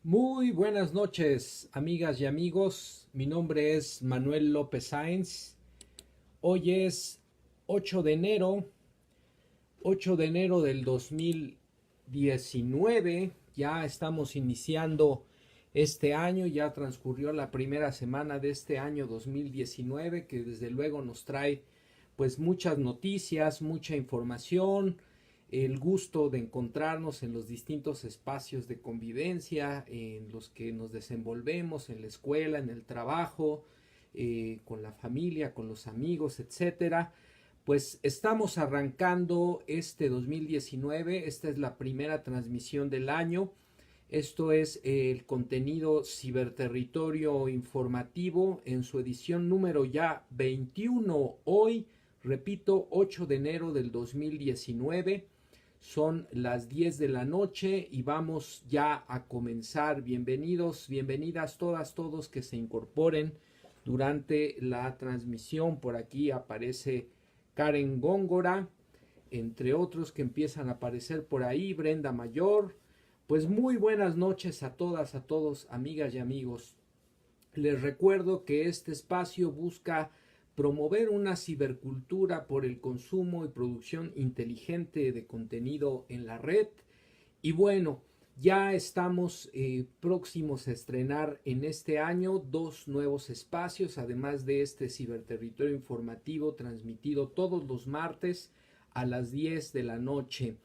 Muy buenas noches, amigas y amigos. Mi nombre es Manuel López Sáenz. Hoy es 8 de enero, 8 de enero del 2019. Ya estamos iniciando este año, ya transcurrió la primera semana de este año 2019, que desde luego nos trae pues muchas noticias, mucha información, el gusto de encontrarnos en los distintos espacios de convivencia en los que nos desenvolvemos, en la escuela, en el trabajo, con la familia, con los amigos, etcétera. Pues estamos arrancando este 2019, esta es la primera transmisión del año. Esto es el contenido Ciberterritorio Informativo en su edición número ya 21. Hoy, repito, 8 de enero del 2019. Son las 10 de la noche y vamos ya a comenzar. Bienvenidos, bienvenidas todas, todos que se incorporen durante la transmisión. Por aquí aparece Karen Góngora, entre otros que empiezan a aparecer por ahí, Brenda Mayor. Pues muy buenas noches a todas, a todos, amigas y amigos. Les recuerdo que este espacio busca promover una cibercultura por el consumo y producción inteligente de contenido en la red. Y bueno, ya estamos próximos a estrenar en este año dos nuevos espacios, además de este ciberterritorio informativo transmitido todos los martes a las 10 de la noche.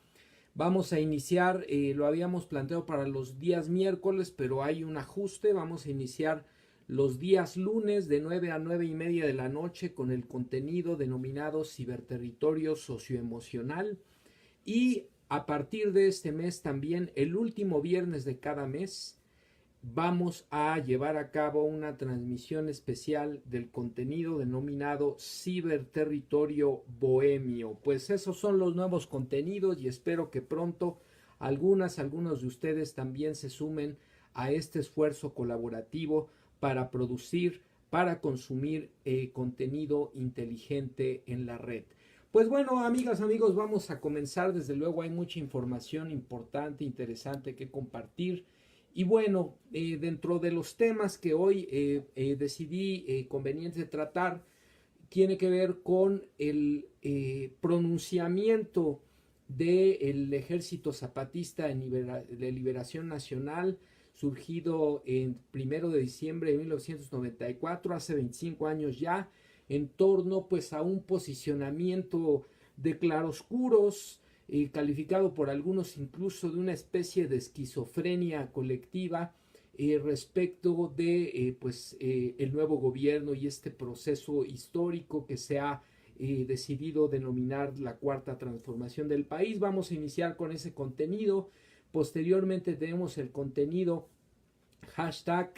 Vamos a iniciar, lo habíamos planteado para los días miércoles, pero hay un ajuste. Vamos a iniciar los días lunes de 9 a 9 y media de la noche con el contenido denominado Ciberterritorio Socioemocional. Y a partir de este mes también, el último viernes de cada mes, vamos a llevar a cabo una transmisión especial del contenido denominado Ciberterritorio Bohemio. Pues esos son los nuevos contenidos y espero que pronto algunos de ustedes también se sumen a este esfuerzo colaborativo para producir, para consumir contenido inteligente en la red. Pues bueno, amigas, amigos, vamos a comenzar. Desde luego hay mucha información importante, interesante que compartir. Y bueno, dentro de los temas que hoy decidí conveniente tratar, tiene que ver con el pronunciamiento del Ejército Zapatista de Liberación Nacional, surgido el 1 de diciembre de 1994, hace 25 años ya, en torno pues a un posicionamiento de claroscuros, calificado por algunos incluso de una especie de esquizofrenia colectiva respecto de el nuevo gobierno y este proceso histórico que se ha decidido denominar la cuarta transformación del país. Vamos a iniciar con ese contenido. Posteriormente tenemos el contenido hashtag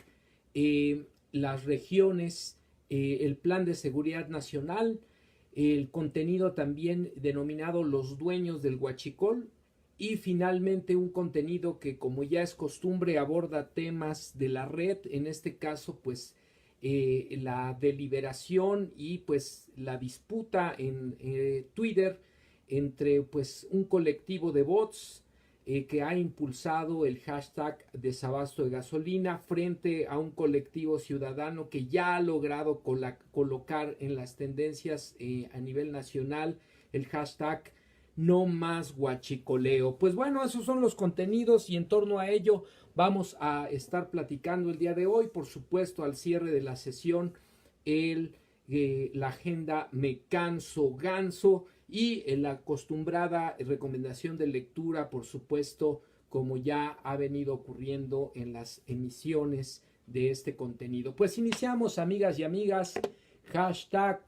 las regiones, el plan de seguridad nacional, el contenido también denominado los dueños del huachicol, y finalmente un contenido que, como ya es costumbre, aborda temas de la red, en este caso pues la deliberación y pues la disputa en Twitter entre pues un colectivo de bots que ha impulsado el hashtag desabasto de gasolina frente a un colectivo ciudadano que ya ha logrado colocar en las tendencias a nivel nacional el hashtag no más guachicoleo. Pues bueno, esos son los contenidos y en torno a ello vamos a estar platicando el día de hoy. Por supuesto, al cierre de la sesión, la agenda Me Canso Ganso y la acostumbrada recomendación de lectura, por supuesto, como ya ha venido ocurriendo en las emisiones de este contenido. Pues iniciamos, amigas y amigas, hashtag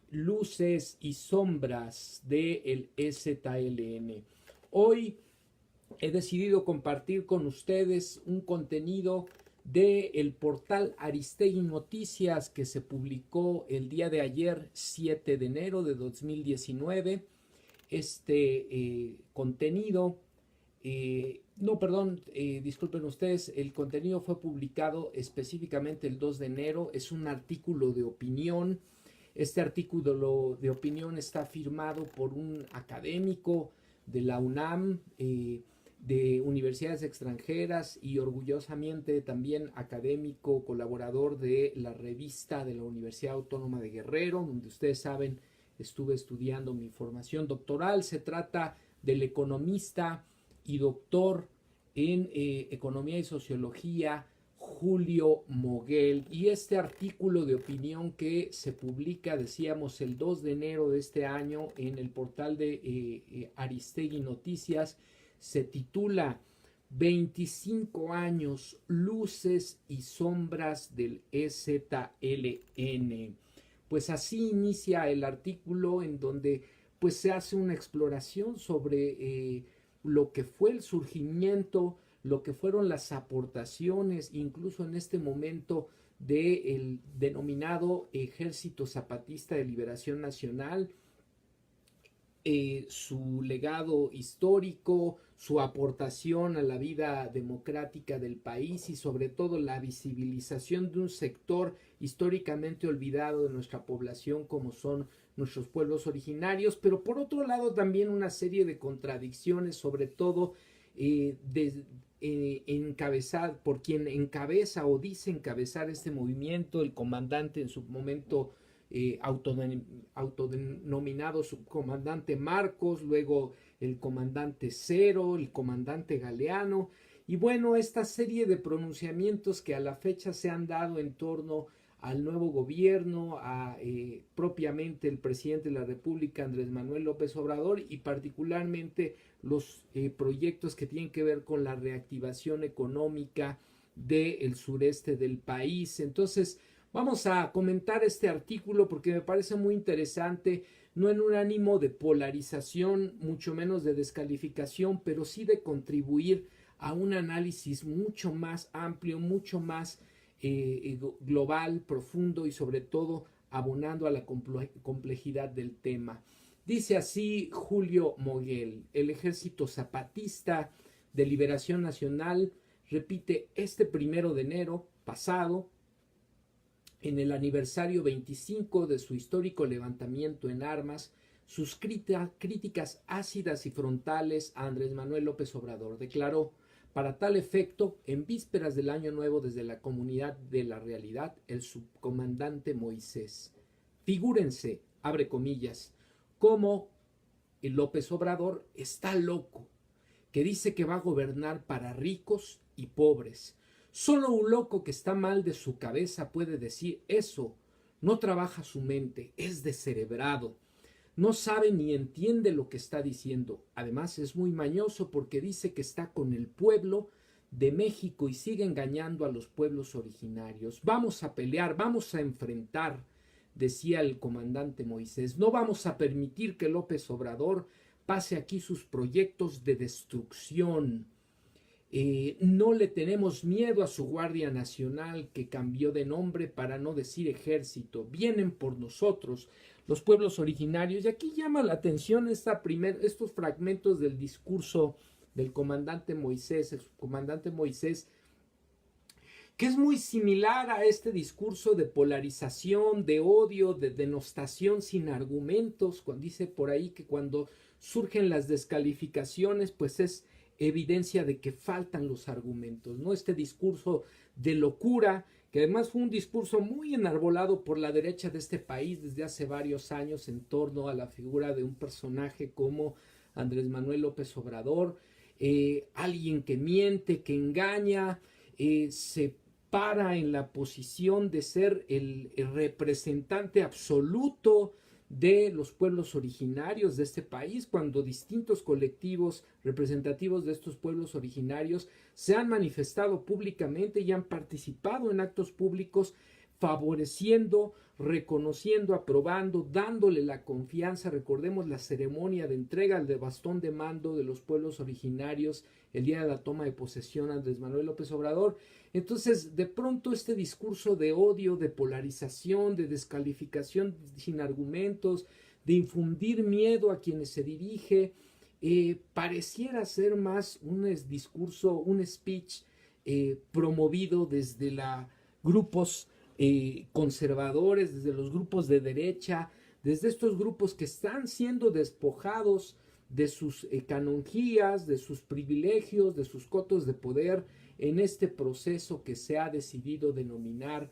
luces y sombras del EZLN. Hoy he decidido compartir con ustedes un contenido del portal Aristegui Noticias que se publicó el día de ayer, 7 de enero de 2019. Este contenido, no, perdón, disculpen ustedes, el contenido fue publicado específicamente el 2 de enero, es un artículo de opinión. Este artículo de opinión está firmado por un académico de la UNAM, de universidades extranjeras y orgullosamente también académico, colaborador de la revista de la Universidad Autónoma de Guerrero, donde ustedes saben estuve estudiando mi formación doctoral. Se trata del economista y doctor en Economía y Sociología Julio Moguel, y este artículo de opinión que se publica, decíamos, el 2 de enero de este año en el portal de Aristegui Noticias, se titula 25 años, luces y sombras del EZLN. Pues así inicia el artículo, en donde pues se hace una exploración sobre lo que fue el surgimiento, lo que fueron las aportaciones, incluso en este momento, del denominado Ejército Zapatista de Liberación Nacional, su legado histórico, su aportación a la vida democrática del país y sobre todo la visibilización de un sector históricamente olvidado de nuestra población, como son nuestros pueblos originarios, pero por otro lado también una serie de contradicciones, sobre todo encabezada por quien encabeza o dice encabezar este movimiento, el comandante en su momento autodenominado subcomandante Marcos, luego el comandante Cero, el comandante Galeano, y bueno, esta serie de pronunciamientos que a la fecha se han dado en torno al nuevo gobierno, a propiamente el presidente de la República, Andrés Manuel López Obrador, y particularmente los proyectos que tienen que ver con la reactivación económica del sureste del país. Entonces, vamos a comentar este artículo porque me parece muy interesante, no en un ánimo de polarización, mucho menos de descalificación, pero sí de contribuir a un análisis mucho más amplio, mucho más global, profundo y sobre todo abonando a la complejidad del tema. Dice así Julio Moguel: el Ejército Zapatista de Liberación Nacional repite este 1 de enero pasado, en el aniversario 25 de su histórico levantamiento en armas, sus críticas ácidas y frontales a Andrés Manuel López Obrador. Declaró: para tal efecto, en vísperas del Año Nuevo, desde la Comunidad de la Realidad, el subcomandante Moisés. Figúrense, abre comillas, cómo el López Obrador está loco, que dice que va a gobernar para ricos y pobres. Solo un loco que está mal de su cabeza puede decir eso. No trabaja su mente, es descerebrado. No sabe ni entiende lo que está diciendo. Además es muy mañoso porque dice que está con el pueblo de México y sigue engañando a los pueblos originarios. Vamos a pelear, vamos a enfrentar, decía el comandante Moisés. No vamos a permitir que López Obrador pase aquí sus proyectos de destrucción. No le tenemos miedo a su Guardia Nacional, que cambió de nombre para no decir ejército. Vienen por nosotros, los pueblos originarios. Y aquí llama la atención estos fragmentos del discurso del comandante Moisés, el subcomandante Moisés, que es muy similar a este discurso de polarización, de odio, de denostación sin argumentos. Cuando dice por ahí que cuando surgen las descalificaciones, pues es evidencia de que faltan los argumentos, ¿no? Este discurso de locura, que además fue un discurso muy enarbolado por la derecha de este país desde hace varios años en torno a la figura de un personaje como Andrés Manuel López Obrador, alguien que miente, que engaña, se para en la posición de ser el representante absoluto de los pueblos originarios de este país, cuando distintos colectivos representativos de estos pueblos originarios se han manifestado públicamente y han participado en actos públicos favoreciendo, reconociendo, aprobando, dándole la confianza. Recordemos la ceremonia de entrega del bastón de mando de los pueblos originarios el día de la toma de posesión a Andrés Manuel López Obrador. Entonces, de pronto este discurso de odio, de polarización, de descalificación sin argumentos, de infundir miedo a quienes se dirige, pareciera ser más un discurso, un speech promovido desde los grupos conservadores, desde los grupos de derecha, desde estos grupos que están siendo despojados de sus canonjías, de sus privilegios, de sus cotos de poder en este proceso que se ha decidido denominar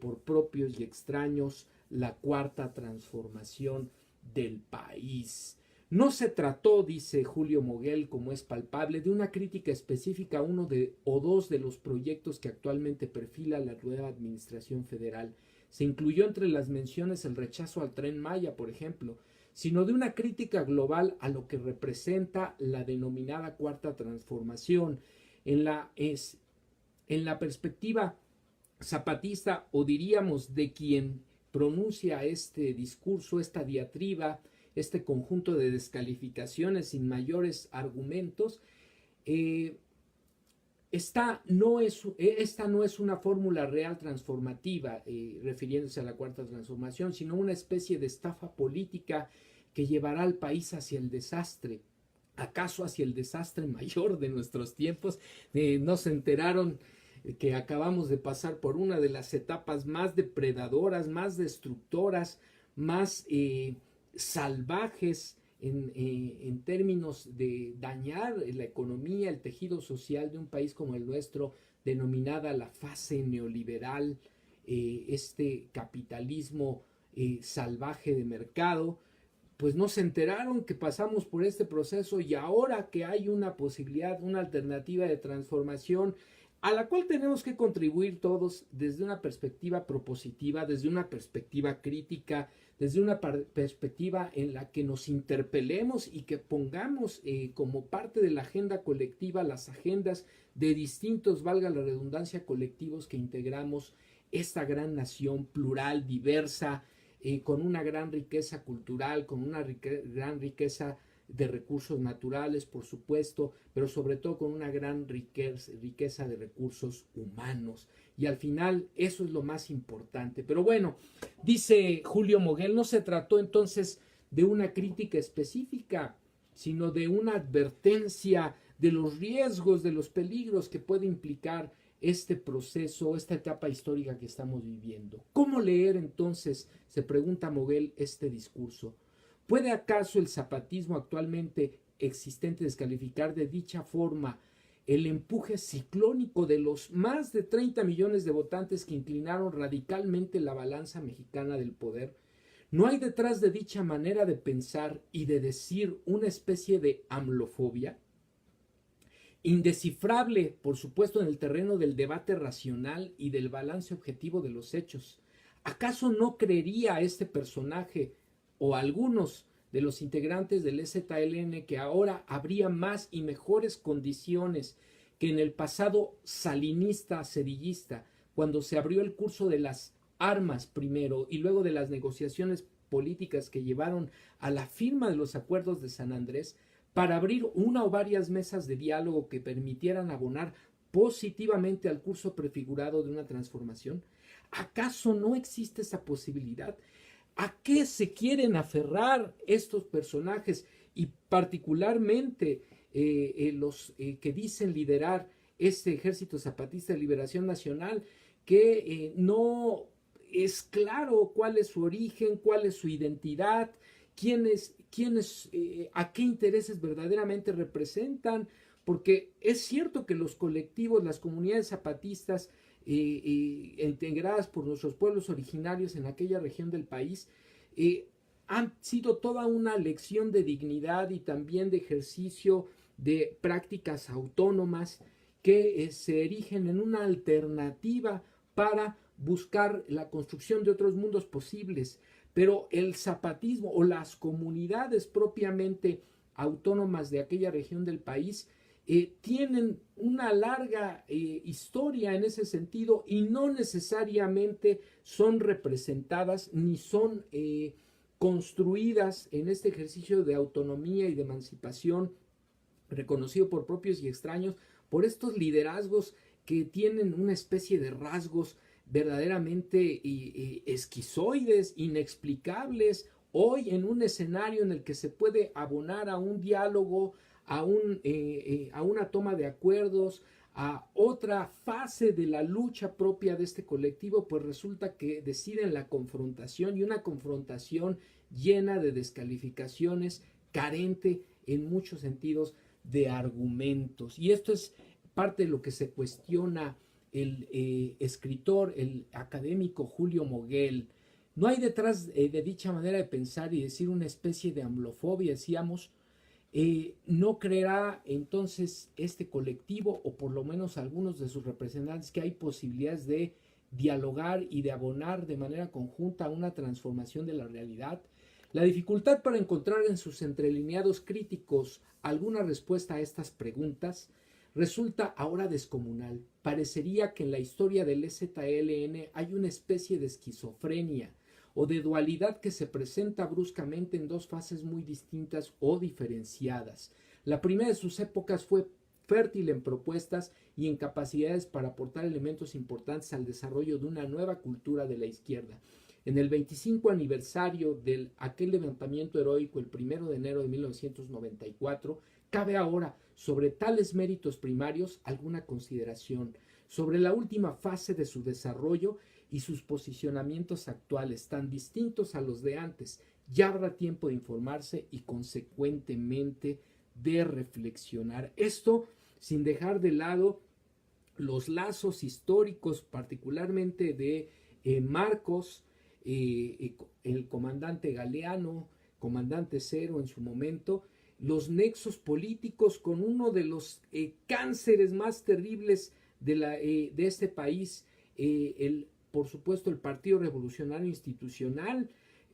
por propios y extraños la cuarta transformación del país. No se trató, dice Julio Moguel, como es palpable, de una crítica específica a uno o dos de los proyectos que actualmente perfila la nueva administración federal. Se incluyó entre las menciones el rechazo al Tren Maya, por ejemplo, sino de una crítica global a lo que representa la denominada cuarta transformación en la perspectiva zapatista, o diríamos de quien pronuncia este discurso, esta diatriba, este conjunto de descalificaciones sin mayores argumentos. Esta no es una fórmula real transformativa, refiriéndose a la cuarta transformación, sino una especie de estafa política que llevará al país hacia el desastre. ¿Acaso hacia el desastre mayor de nuestros tiempos? No se enteraron que acabamos de pasar por una de las etapas más depredadoras, más destructoras, más salvajes en términos de dañar la economía, el tejido social de un país como el nuestro, denominada la fase neoliberal, este capitalismo salvaje de mercado. Pues no se enteraron que pasamos por este proceso, y ahora que hay una posibilidad, una alternativa de transformación a la cual tenemos que contribuir todos desde una perspectiva propositiva, desde una perspectiva crítica, desde una perspectiva en la que nos interpelemos y que pongamos como parte de la agenda colectiva las agendas de distintos, valga la redundancia, colectivos que integramos esta gran nación plural, diversa, con una gran riqueza cultural, con una gran riqueza de recursos naturales, por supuesto, pero sobre todo con una gran riqueza de recursos humanos. Y al final eso es lo más importante. Pero bueno, dice Julio Moguel, no se trató entonces de una crítica específica, sino de una advertencia de los riesgos, de los peligros que puede implicar este proceso, esta etapa histórica que estamos viviendo. ¿Cómo leer entonces, se pregunta Moguel, este discurso? ¿Puede acaso el zapatismo actualmente existente descalificar de dicha forma el empuje ciclónico de los más de 30 millones de votantes que inclinaron radicalmente la balanza mexicana del poder? ¿No hay detrás de dicha manera de pensar y de decir una especie de amlofobia? Indescifrable, por supuesto, en el terreno del debate racional y del balance objetivo de los hechos. ¿Acaso no creería este personaje o algunos de los integrantes del EZLN que ahora habría más y mejores condiciones que en el pasado salinista, sedillista, cuando se abrió el curso de las armas primero y luego de las negociaciones políticas que llevaron a la firma de los acuerdos de San Andrés, para abrir una o varias mesas de diálogo que permitieran abonar positivamente al curso prefigurado de una transformación? ¿Acaso no existe esa posibilidad? ¿A qué se quieren aferrar estos personajes y particularmente los que dicen liderar este Ejército Zapatista de Liberación Nacional, que no es claro cuál es su origen, cuál es su identidad, a qué intereses verdaderamente representan? Porque es cierto que los colectivos, las comunidades zapatistas integradas por nuestros pueblos originarios en aquella región del país, han sido toda una lección de dignidad y también de ejercicio de prácticas autónomas que se erigen en una alternativa para buscar la construcción de otros mundos posibles. Pero el zapatismo o las comunidades propiamente autónomas de aquella región del país tienen una larga historia en ese sentido y no necesariamente son representadas ni son construidas en este ejercicio de autonomía y de emancipación reconocido por propios y extraños, por estos liderazgos que tienen una especie de rasgos verdaderamente esquizoides, inexplicables, hoy en un escenario en el que se puede abonar a un diálogo, a una toma de acuerdos, a otra fase de la lucha propia de este colectivo, pues resulta que deciden la confrontación, y una confrontación llena de descalificaciones, carente en muchos sentidos de argumentos. Y esto es parte de lo que se cuestiona el escritor, el académico Julio Moguel. No hay detrás de dicha manera de pensar y decir una especie de amblofobia, decíamos. No creerá entonces este colectivo, o por lo menos algunos de sus representantes, que hay posibilidades de dialogar y de abonar de manera conjunta a una transformación de la realidad. La dificultad para encontrar en sus entrelineados críticos alguna respuesta a estas preguntas resulta ahora descomunal. Parecería que en la historia del EZLN hay una especie de esquizofrenia o de dualidad que se presenta bruscamente en dos fases muy distintas o diferenciadas. La primera de sus épocas fue fértil en propuestas y en capacidades para aportar elementos importantes al desarrollo de una nueva cultura de la izquierda. En el 25 aniversario de aquel levantamiento heroico, el 1 de enero de 1994, cabe ahora, sobre tales méritos primarios, alguna consideración sobre la última fase de su desarrollo y sus posicionamientos actuales, tan distintos a los de antes. Ya habrá tiempo de informarse y consecuentemente de reflexionar. Esto sin dejar de lado los lazos históricos, particularmente de Marcos, el comandante Galeano, comandante Cero en su momento, los nexos políticos con uno de los cánceres más terribles de este país, por supuesto el Partido Revolucionario Institucional,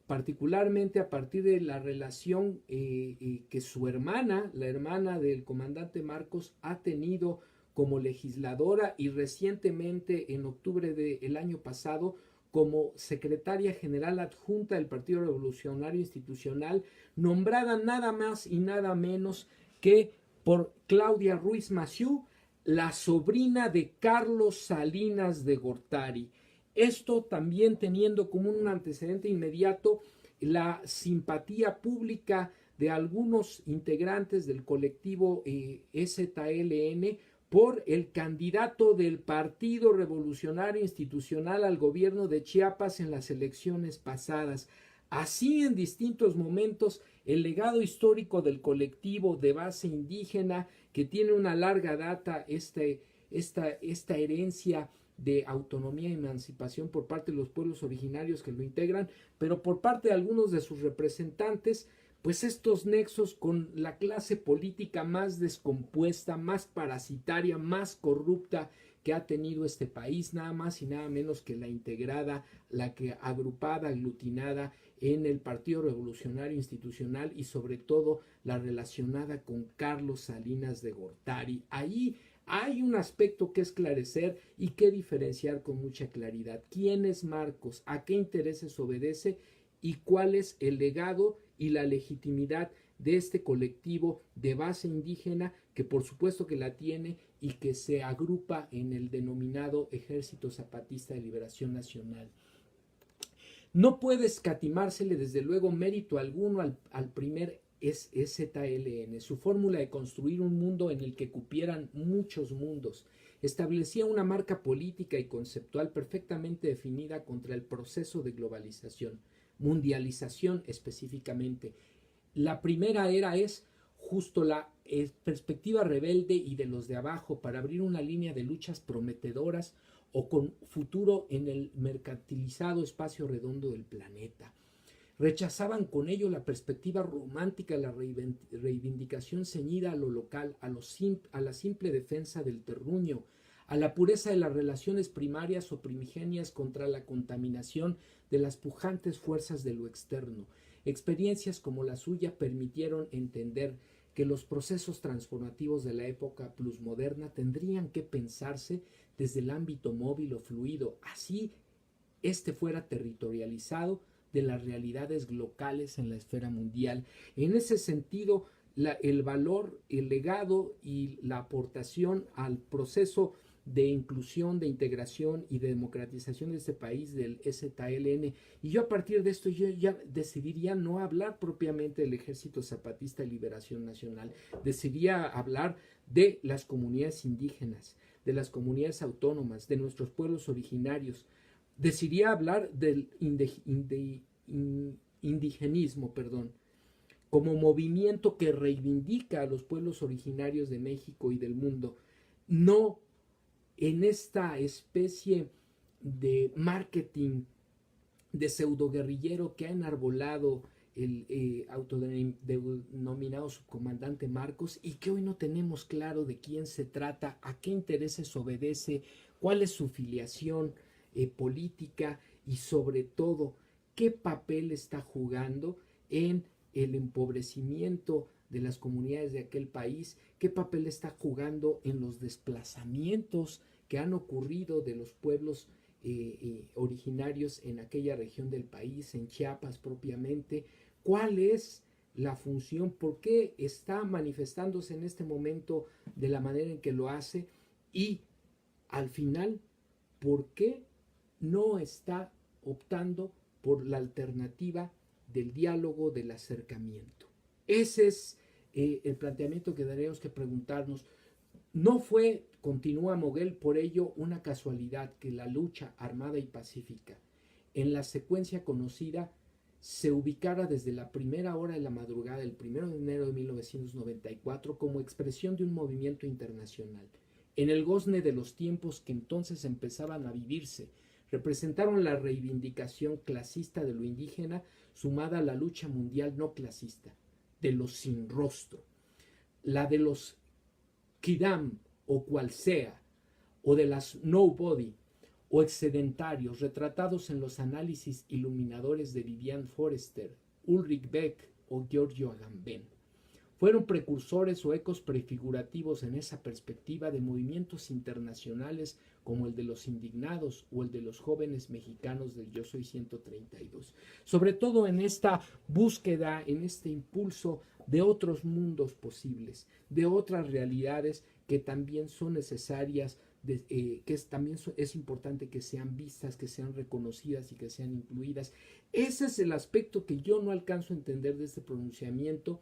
particularmente a partir de la relación que su hermana, la hermana del comandante Marcos, ha tenido como legisladora y recientemente en octubre del año pasado como secretaria general adjunta del Partido Revolucionario Institucional, nombrada nada más y nada menos que por Claudia Ruiz Massieu, la sobrina de Carlos Salinas de Gortari. Esto también teniendo como un antecedente inmediato la simpatía pública de algunos integrantes del colectivo EZLN por el candidato del Partido Revolucionario Institucional al gobierno de Chiapas en las elecciones pasadas. Así, en distintos momentos, el legado histórico del colectivo de base indígena, que tiene una larga data, esta herencia de autonomía y emancipación por parte de los pueblos originarios que lo integran, pero por parte de algunos de sus representantes, pues estos nexos con la clase política más descompuesta, más parasitaria, más corrupta que ha tenido este país, nada más y nada menos que la integrada, la que agrupada, aglutinada en el Partido Revolucionario Institucional y sobre todo la relacionada con Carlos Salinas de Gortari. Ahí hay un aspecto que esclarecer y que diferenciar con mucha claridad. ¿Quién es Marcos? ¿A qué intereses obedece? ¿Y cuál es el legado y la legitimidad de este colectivo de base indígena que por supuesto que la tiene y que se agrupa en el denominado Ejército Zapatista de Liberación Nacional? No puede escatimársele desde luego mérito alguno al primer EZLN. Su fórmula de construir un mundo en el que cupieran muchos mundos establecía una marca política y conceptual perfectamente definida contra el proceso de globalización, mundialización específicamente. La primera era es justo la perspectiva rebelde y de los de abajo para abrir una línea de luchas prometedoras o con futuro en el mercantilizado espacio redondo del planeta. Rechazaban con ello la perspectiva romántica de la reivindicación ceñida a lo local, a la simple defensa del terruño, a la pureza de las relaciones primarias o primigenias contra la contaminación de las pujantes fuerzas de lo externo. Experiencias como la suya permitieron entender que los procesos transformativos de la época plusmoderna tendrían que pensarse desde el ámbito móvil o fluido, así este fuera territorializado de las realidades locales en la esfera mundial. En ese sentido, el valor, el legado y la aportación al proceso de inclusión, de integración y de democratización de este país del EZLN. Y yo a partir de esto yo ya decidiría no hablar propiamente del Ejército Zapatista de Liberación Nacional, decidiría hablar de las comunidades indígenas, de las comunidades autónomas, de nuestros pueblos originarios. Decidiría hablar del indigenismo, como movimiento que reivindica a los pueblos originarios de México y del mundo, no en esta especie de marketing de pseudoguerrillero que ha enarbolado el autodenominado subcomandante Marcos, y que hoy no tenemos claro de quién se trata, a qué intereses obedece, cuál es su filiación política y sobre todo qué papel está jugando en el empobrecimiento de las comunidades de aquel país, qué papel está jugando en los desplazamientos que han ocurrido de los pueblos originarios en aquella región del país, en Chiapas propiamente, cuál es la función, por qué está manifestándose en este momento de la manera en que lo hace, y al final, por qué no está optando por la alternativa del diálogo, del acercamiento. Ese es el planteamiento que tenemos que preguntarnos. No fue, continúa Moguel, por ello una casualidad que la lucha armada y pacífica, en la secuencia conocida, se ubicara desde la primera hora de la madrugada del 1 de enero de 1994 como expresión de un movimiento internacional. En el gozne de los tiempos que entonces empezaban a vivirse, representaron la reivindicación clasista de lo indígena sumada a la lucha mundial no clasista, de los sin rostro, la de los Kidam o cual sea, o de las nobody o excedentarios retratados en los análisis iluminadores de Vivian Forrester, Ulrich Beck o Giorgio Agamben. Fueron precursores o ecos prefigurativos en esa perspectiva de movimientos internacionales como el de los indignados o el de los jóvenes mexicanos del Yo Soy 132. Sobre todo en esta búsqueda, en este impulso de otros mundos posibles, de otras realidades que también son necesarias, también es importante que sean vistas, que sean reconocidas y que sean incluidas. Ese es el aspecto que yo no alcanzo a entender de este pronunciamiento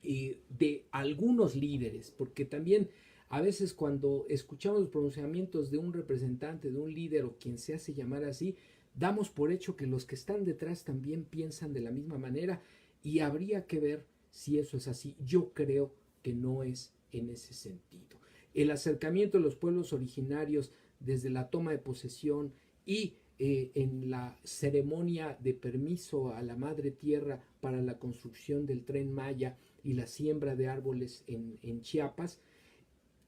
de algunos líderes, porque también a veces cuando escuchamos los pronunciamientos de un representante, de un líder o quien se hace llamar así, damos por hecho que los que están detrás también piensan de la misma manera, y habría que ver si eso es así. Yo creo que no es en ese sentido. El acercamiento de los pueblos originarios desde la toma de posesión y en la ceremonia de permiso a la madre tierra para la construcción del Tren Maya y la siembra de árboles en Chiapas,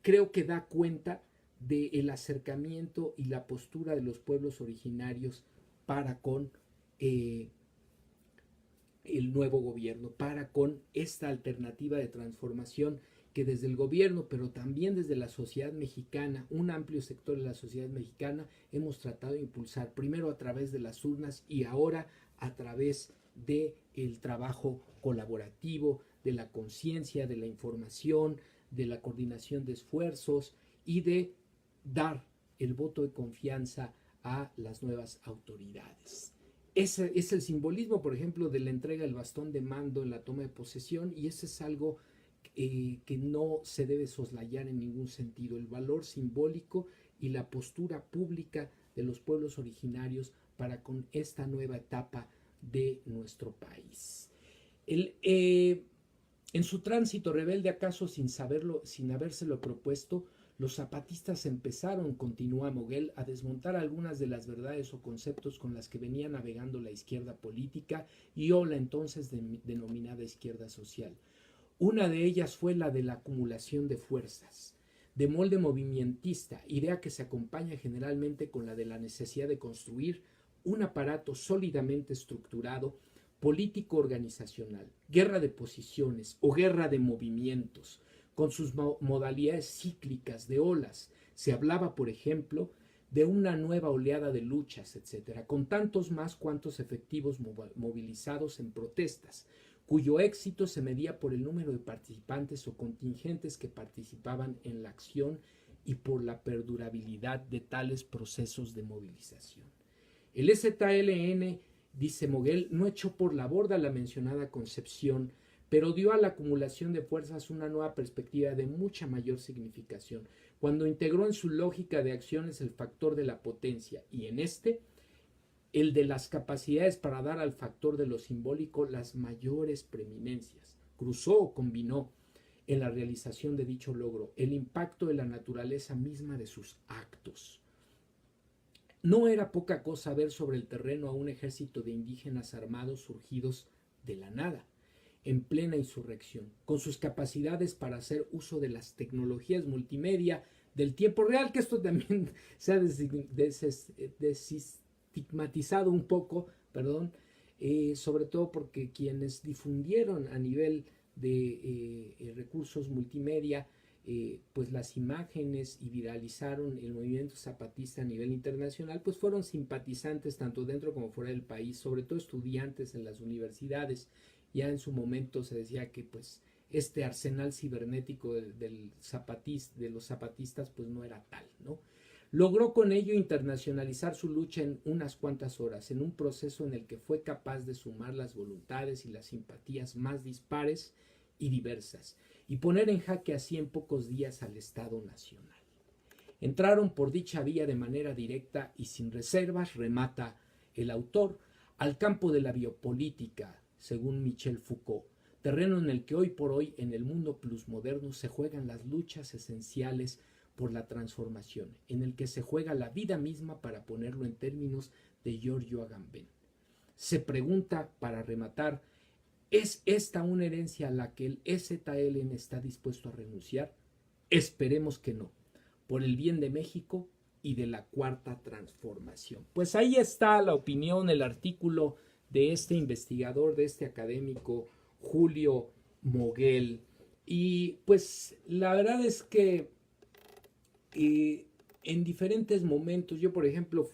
creo que da cuenta del acercamiento y la postura de los pueblos originarios para con el nuevo gobierno, para con esta alternativa de transformación que desde el gobierno, pero también desde la sociedad mexicana, un amplio sector de la sociedad mexicana, hemos tratado de impulsar, primero a través de las urnas y ahora a través del trabajo colaborativo, de la conciencia, de la información, de la coordinación de esfuerzos y de dar el voto de confianza a las nuevas autoridades. Ese es el simbolismo, por ejemplo, de la entrega del bastón de mando en la toma de posesión, y ese es algo que no se debe soslayar en ningún sentido. El valor simbólico y la postura pública de los pueblos originarios para con esta nueva etapa de nuestro país. En su tránsito rebelde, acaso sin saberlo, sin habérselo propuesto, los zapatistas empezaron, continúa Moguel, a desmontar algunas de las verdades o conceptos con las que venía navegando la izquierda política y o la entonces denominada izquierda social. Una de ellas fue la de la acumulación de fuerzas, de molde movimentista, idea que se acompaña generalmente con la de la necesidad de construir un aparato sólidamente estructurado, político-organizacional, guerra de posiciones o guerra de movimientos, con sus modalidades cíclicas de olas. Se hablaba, por ejemplo, de una nueva oleada de luchas, etcétera, con tantos más cuantos efectivos movilizados en protestas, cuyo éxito se medía por el número de participantes o contingentes que participaban en la acción y por la perdurabilidad de tales procesos de movilización. El EZLN, dice Moguel, no echó por la borda la mencionada concepción, pero dio a la acumulación de fuerzas una nueva perspectiva de mucha mayor significación, cuando integró en su lógica de acciones el factor de la potencia, y en este el de las capacidades para dar al factor de lo simbólico las mayores preeminencias. Cruzó o combinó en la realización de dicho logro el impacto de la naturaleza misma de sus actos. No era poca cosa ver sobre el terreno a un ejército de indígenas armados surgidos de la nada, en plena insurrección, con sus capacidades para hacer uso de las tecnologías multimedia del tiempo real, que esto también se ha desestigmatizado un poco, perdón, sobre todo porque quienes difundieron a nivel de recursos multimedia pues las imágenes y viralizaron el movimiento zapatista a nivel internacional, pues fueron simpatizantes tanto dentro como fuera del país, sobre todo estudiantes en las universidades. Ya en su momento se decía que pues este arsenal cibernético de los zapatistas pues no era tal, ¿no? Logró con ello internacionalizar su lucha en unas cuantas horas, en un proceso en el que fue capaz de sumar las voluntades y las simpatías más dispares y diversas, y poner en jaque así en pocos días al Estado Nacional. Entraron por dicha vía de manera directa y sin reservas, remata el autor, al campo de la biopolítica, según Michel Foucault, terreno en el que hoy por hoy en el mundo plusmoderno se juegan las luchas esenciales por la transformación, en el que se juega la vida misma, para ponerlo en términos de Giorgio Agamben. Se pregunta, para rematar, ¿es esta una herencia a la que el EZLN está dispuesto a renunciar? Esperemos que no, por el bien de México y de la cuarta transformación. Pues ahí está la opinión, el artículo de este investigador, de este académico, Julio Moguel. Y pues la verdad es que en diferentes momentos, yo por ejemplo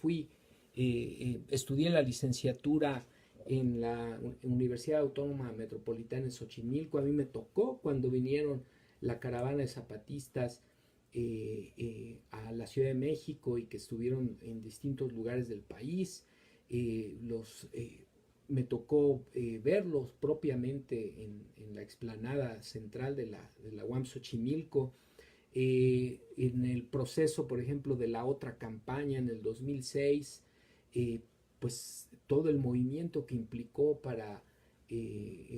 estudié en la licenciatura en la Universidad Autónoma Metropolitana de Xochimilco. A mí me tocó cuando vinieron la caravana de zapatistas a la Ciudad de México, y que estuvieron en distintos lugares del país. Me tocó verlos propiamente en la explanada central de la UAM Xochimilco. En el proceso, por ejemplo, de la otra campaña en el 2006, pues todo el movimiento que implicó para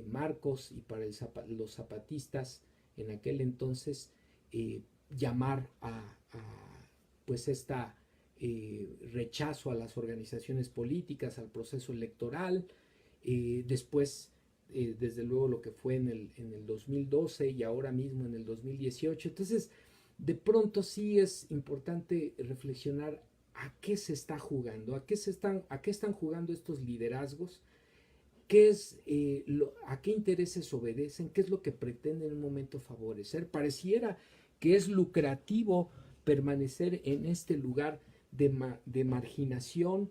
Marcos y para los zapatistas en aquel entonces, llamar pues esta rechazo a las organizaciones políticas, al proceso electoral. Después desde luego lo que fue en el 2012 y ahora mismo en el 2018. Entonces de pronto sí es importante reflexionar a qué se está jugando, a qué están jugando estos liderazgos, a qué intereses obedecen, qué es lo que pretenden en un momento favorecer. Pareciera que es lucrativo permanecer en este lugar de marginación.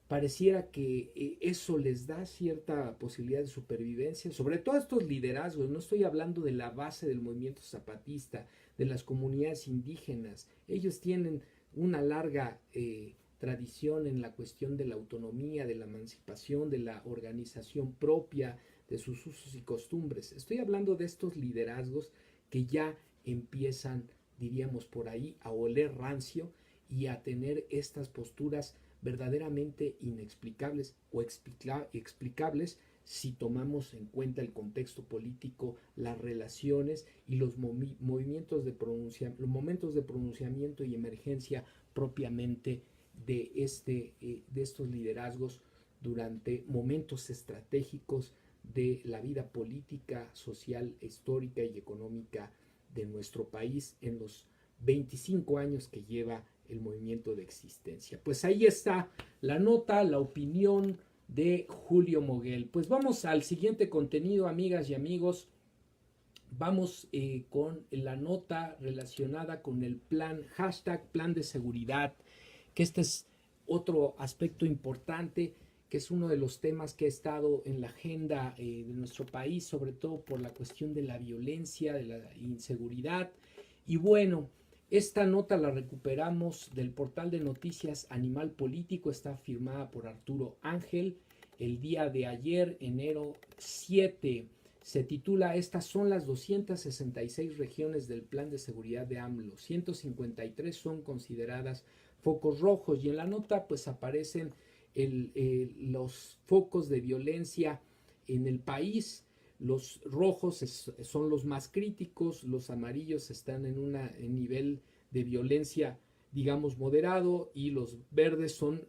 Pareciera que eso les da cierta posibilidad de supervivencia, sobre todo estos liderazgos. No estoy hablando de la base del movimiento zapatista, de las comunidades indígenas. Ellos tienen una larga tradición en la cuestión de la autonomía, de la emancipación, de la organización propia, de sus usos y costumbres. Estoy hablando de estos liderazgos que ya empiezan, diríamos por ahí, a oler rancio y a tener estas posturas verdaderamente inexplicables o explicables si tomamos en cuenta el contexto político, las relaciones y los momentos de pronunciamiento y emergencia propiamente de estos liderazgos durante momentos estratégicos de la vida política, social, histórica y económica de nuestro país en los 25 años que lleva el movimiento de existencia. Pues ahí está la nota, la opinión de Julio Moguel. Pues vamos al siguiente contenido, amigas y amigos. Vamos con la nota relacionada con el plan de seguridad, que este es otro aspecto importante, que es uno de los temas que ha estado en la agenda de nuestro país, sobre todo por la cuestión de la violencia, de la inseguridad. Y bueno, esta nota la recuperamos del portal de noticias Animal Político, está firmada por Arturo Ángel el día de ayer, enero 7. Se titula: Estas son las 266 regiones del plan de seguridad de AMLO, 153 son consideradas focos rojos, y en la nota pues aparecen los focos de violencia en el país. Los rojos son los más críticos, los amarillos están en nivel de violencia, digamos, moderado, y los verdes son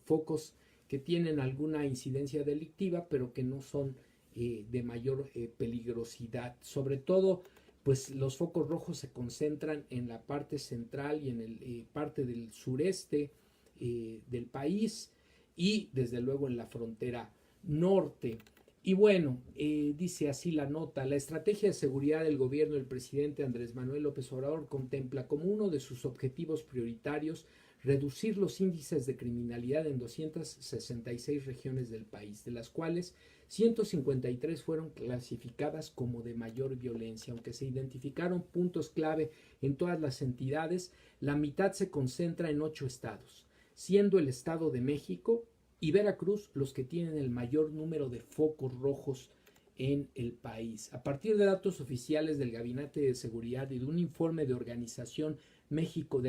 focos que tienen alguna incidencia delictiva, pero que no son de mayor peligrosidad. Sobre todo, pues los focos rojos se concentran en la parte central y en el parte del sureste del país, y desde luego en la frontera norte. Y bueno, dice así la nota: la estrategia de seguridad del gobierno del presidente Andrés Manuel López Obrador contempla como uno de sus objetivos prioritarios reducir los índices de criminalidad en 266 regiones del país, de las cuales 153 fueron clasificadas como de mayor violencia. Aunque se identificaron puntos clave en todas las entidades, la mitad se concentra en 8 estados, siendo el Estado de México y Veracruz los que tienen el mayor número de focos rojos en el país. A partir de datos oficiales del Gabinete de Seguridad y de un informe de la Organización México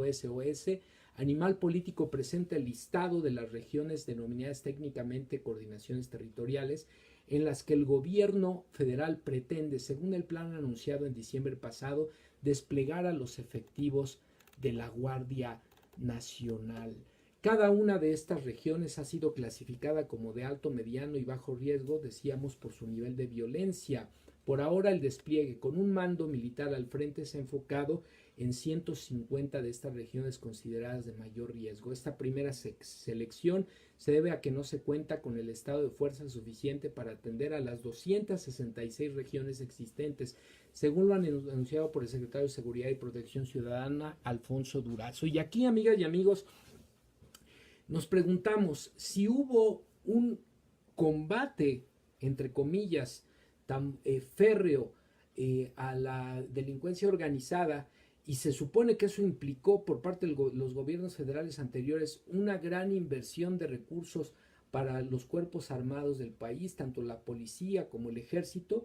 SOS, Animal Político presenta el listado de las regiones denominadas técnicamente coordinaciones territoriales, en las que el gobierno federal pretende, según el plan anunciado en diciembre pasado, desplegar a los efectivos de la Guardia Nacional. Cada una de estas regiones ha sido clasificada como de alto, mediano y bajo riesgo, decíamos, por su nivel de violencia. Por ahora, el despliegue con un mando militar al frente se ha enfocado en 150 de estas regiones consideradas de mayor riesgo. Esta primera selección se debe a que no se cuenta con el estado de fuerza suficiente para atender a las 266 regiones existentes, según lo han anunciado por el secretario de Seguridad y Protección Ciudadana, Alfonso Durazo. Y aquí, amigas y amigos, nos preguntamos si hubo un combate, entre comillas, tan férreo a la delincuencia organizada, y se supone que eso implicó por parte de los gobiernos federales anteriores una gran inversión de recursos para los cuerpos armados del país, tanto la policía como el ejército.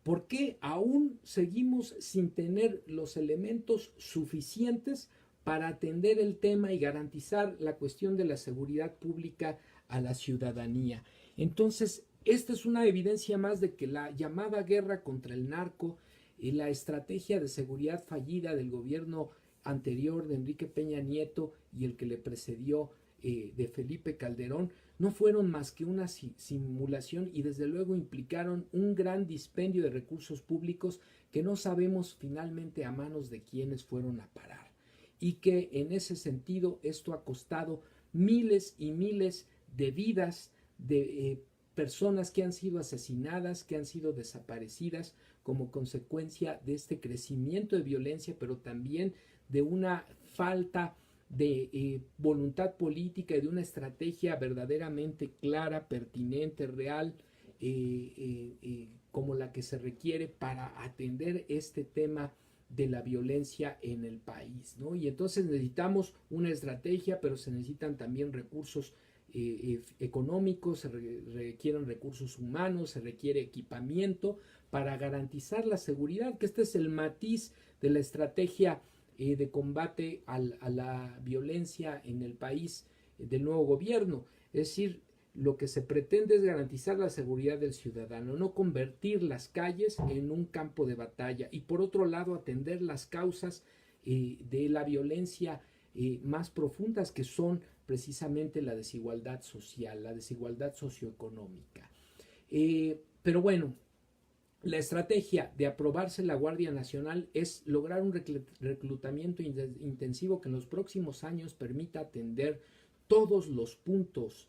¿Por qué aún seguimos sin tener los elementos suficientes para atender el tema y garantizar la cuestión de la seguridad pública a la ciudadanía? Entonces, esta es una evidencia más de que la llamada guerra contra el narco y la estrategia de seguridad fallida del gobierno anterior de Enrique Peña Nieto y el que le precedió de Felipe Calderón no fueron más que una simulación, y desde luego implicaron un gran dispendio de recursos públicos que no sabemos finalmente a manos de quiénes fueron a parar, y que en ese sentido esto ha costado miles y miles de vidas de personas que han sido asesinadas, que han sido desaparecidas como consecuencia de este crecimiento de violencia, pero también de una falta de voluntad política y de una estrategia verdaderamente clara, pertinente, real, como la que se requiere para atender este tema de la violencia en el país, ¿no? Y entonces necesitamos una estrategia, pero se necesitan también recursos económicos, se requieren recursos humanos, se requiere equipamiento para garantizar la seguridad, que este es el matiz de la estrategia de combate a la violencia en el país del nuevo gobierno. Es decir, lo que se pretende es garantizar la seguridad del ciudadano, no convertir las calles en un campo de batalla, y por otro lado atender las causas de la violencia más profundas, que son precisamente la desigualdad social, la desigualdad socioeconómica. Pero bueno, la estrategia de aprobarse la Guardia Nacional es lograr un reclutamiento intensivo que en los próximos años permita atender todos los puntos.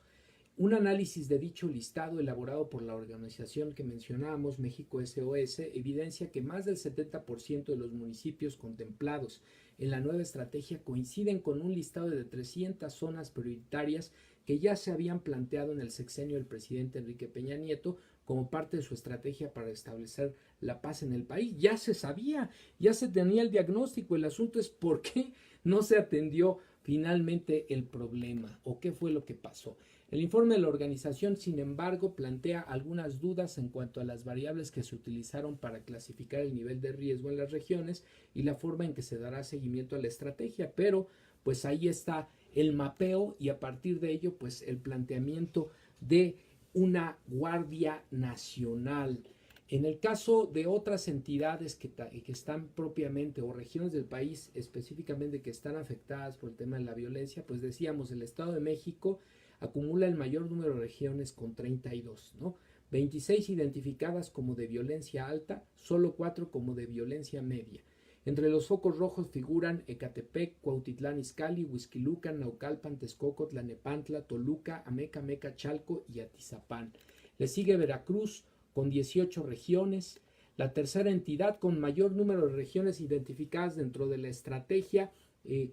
Un análisis de dicho listado elaborado por la organización que mencionábamos, México SOS, evidencia que más del 70% de los municipios contemplados en la nueva estrategia coinciden con un listado de 300 zonas prioritarias que ya se habían planteado en el sexenio del presidente Enrique Peña Nieto como parte de su estrategia para establecer la paz en el país. Ya se sabía, ya se tenía el diagnóstico. El asunto es por qué no se atendió finalmente el problema o qué fue lo que pasó. El informe de la organización, sin embargo, plantea algunas dudas en cuanto a las variables que se utilizaron para clasificar el nivel de riesgo en las regiones y la forma en que se dará seguimiento a la estrategia, pero pues ahí está el mapeo y a partir de ello pues el planteamiento de una Guardia Nacional. En el caso de otras entidades que están propiamente o regiones del país específicamente que están afectadas por el tema de la violencia, pues decíamos el Estado de México acumula el mayor número de regiones con 32, ¿no? 26 identificadas como de violencia alta, solo 4 como de violencia media. Entre los focos rojos figuran Ecatepec, Cuautitlán Izcalli, Huixquilucan, Naucalpan, Texcoco, Tlanepantla, Toluca, Ameca, Meca, Chalco y Atizapán. Le sigue Veracruz con 18 regiones. La tercera entidad con mayor número de regiones identificadas dentro de la estrategia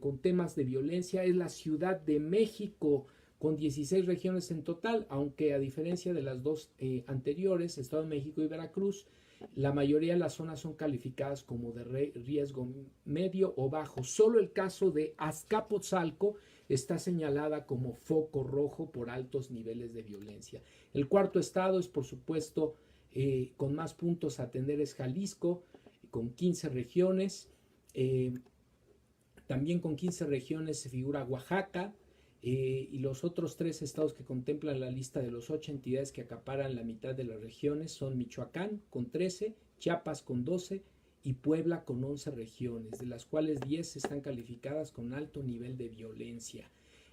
con temas de violencia es la Ciudad de México, con 16 regiones en total, aunque a diferencia de las dos anteriores, Estado de México y Veracruz, la mayoría de las zonas son calificadas como de riesgo medio o bajo. Solo el caso de Azcapotzalco está señalada como foco rojo por altos niveles de violencia. El cuarto estado es, por supuesto, con más puntos a atender es Jalisco, con 15 regiones. También con 15 regiones se figura Oaxaca, y los otros 3 estados que contemplan la lista de los 8 entidades que acaparan la mitad de las regiones son Michoacán con 13, Chiapas con 12 y Puebla con 11 regiones, de las cuales 10 están calificadas con alto nivel de violencia.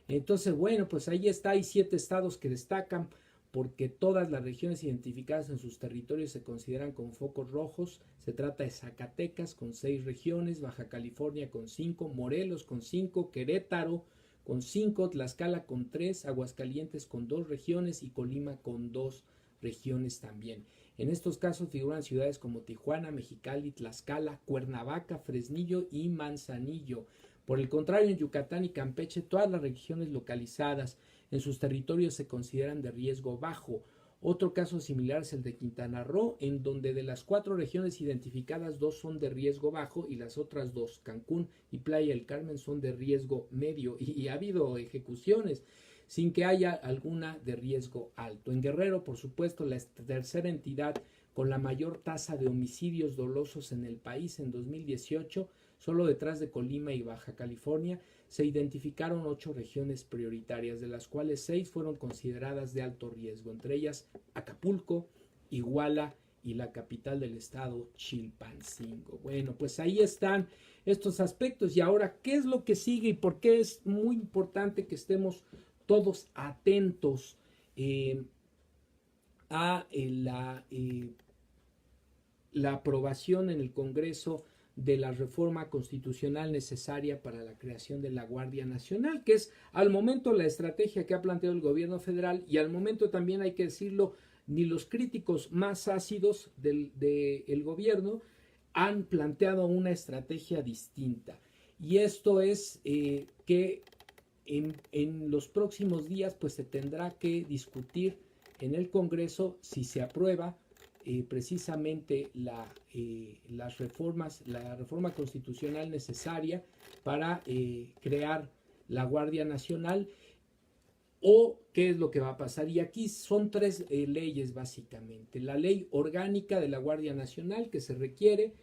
Entonces, bueno, pues ahí está, hay 7 estados que destacan porque todas las regiones identificadas en sus territorios se consideran como focos rojos. Se trata de Zacatecas con 6 regiones, Baja California con 5, Morelos con 5, Querétaro con 5, Tlaxcala con 3, Aguascalientes con 2 regiones y Colima con 2 regiones también. En estos casos figuran ciudades como Tijuana, Mexicali, Tlaxcala, Cuernavaca, Fresnillo y Manzanillo. Por el contrario, en Yucatán y Campeche, todas las regiones localizadas en sus territorios se consideran de riesgo bajo. Otro caso similar es el de Quintana Roo, en donde de las 4 regiones identificadas, 2 son de riesgo bajo y las otras 2, Cancún y Playa del Carmen, son de riesgo medio y ha habido ejecuciones sin que haya alguna de riesgo alto. En Guerrero, por supuesto, la tercera entidad con la mayor tasa de homicidios dolosos en el país en 2018, solo detrás de Colima y Baja California, se identificaron 8 regiones prioritarias, de las cuales 6 fueron consideradas de alto riesgo, entre ellas Acapulco, Iguala y la capital del estado, Chilpancingo. Bueno, pues ahí están estos aspectos. Y ahora, ¿qué es lo que sigue y por qué es muy importante que estemos todos atentos a la aprobación en el Congreso de la reforma constitucional necesaria para la creación de la Guardia Nacional, que es al momento la estrategia que ha planteado el gobierno federal y al momento también hay que decirlo, ni los críticos más ácidos del gobierno han planteado una estrategia distinta. Y esto es que en los próximos días pues se tendrá que discutir en el Congreso si se aprueba precisamente las reformas, la reforma constitucional necesaria para crear la Guardia Nacional o qué es lo que va a pasar. Y aquí son 3 leyes básicamente. La ley orgánica de la Guardia Nacional que se requiere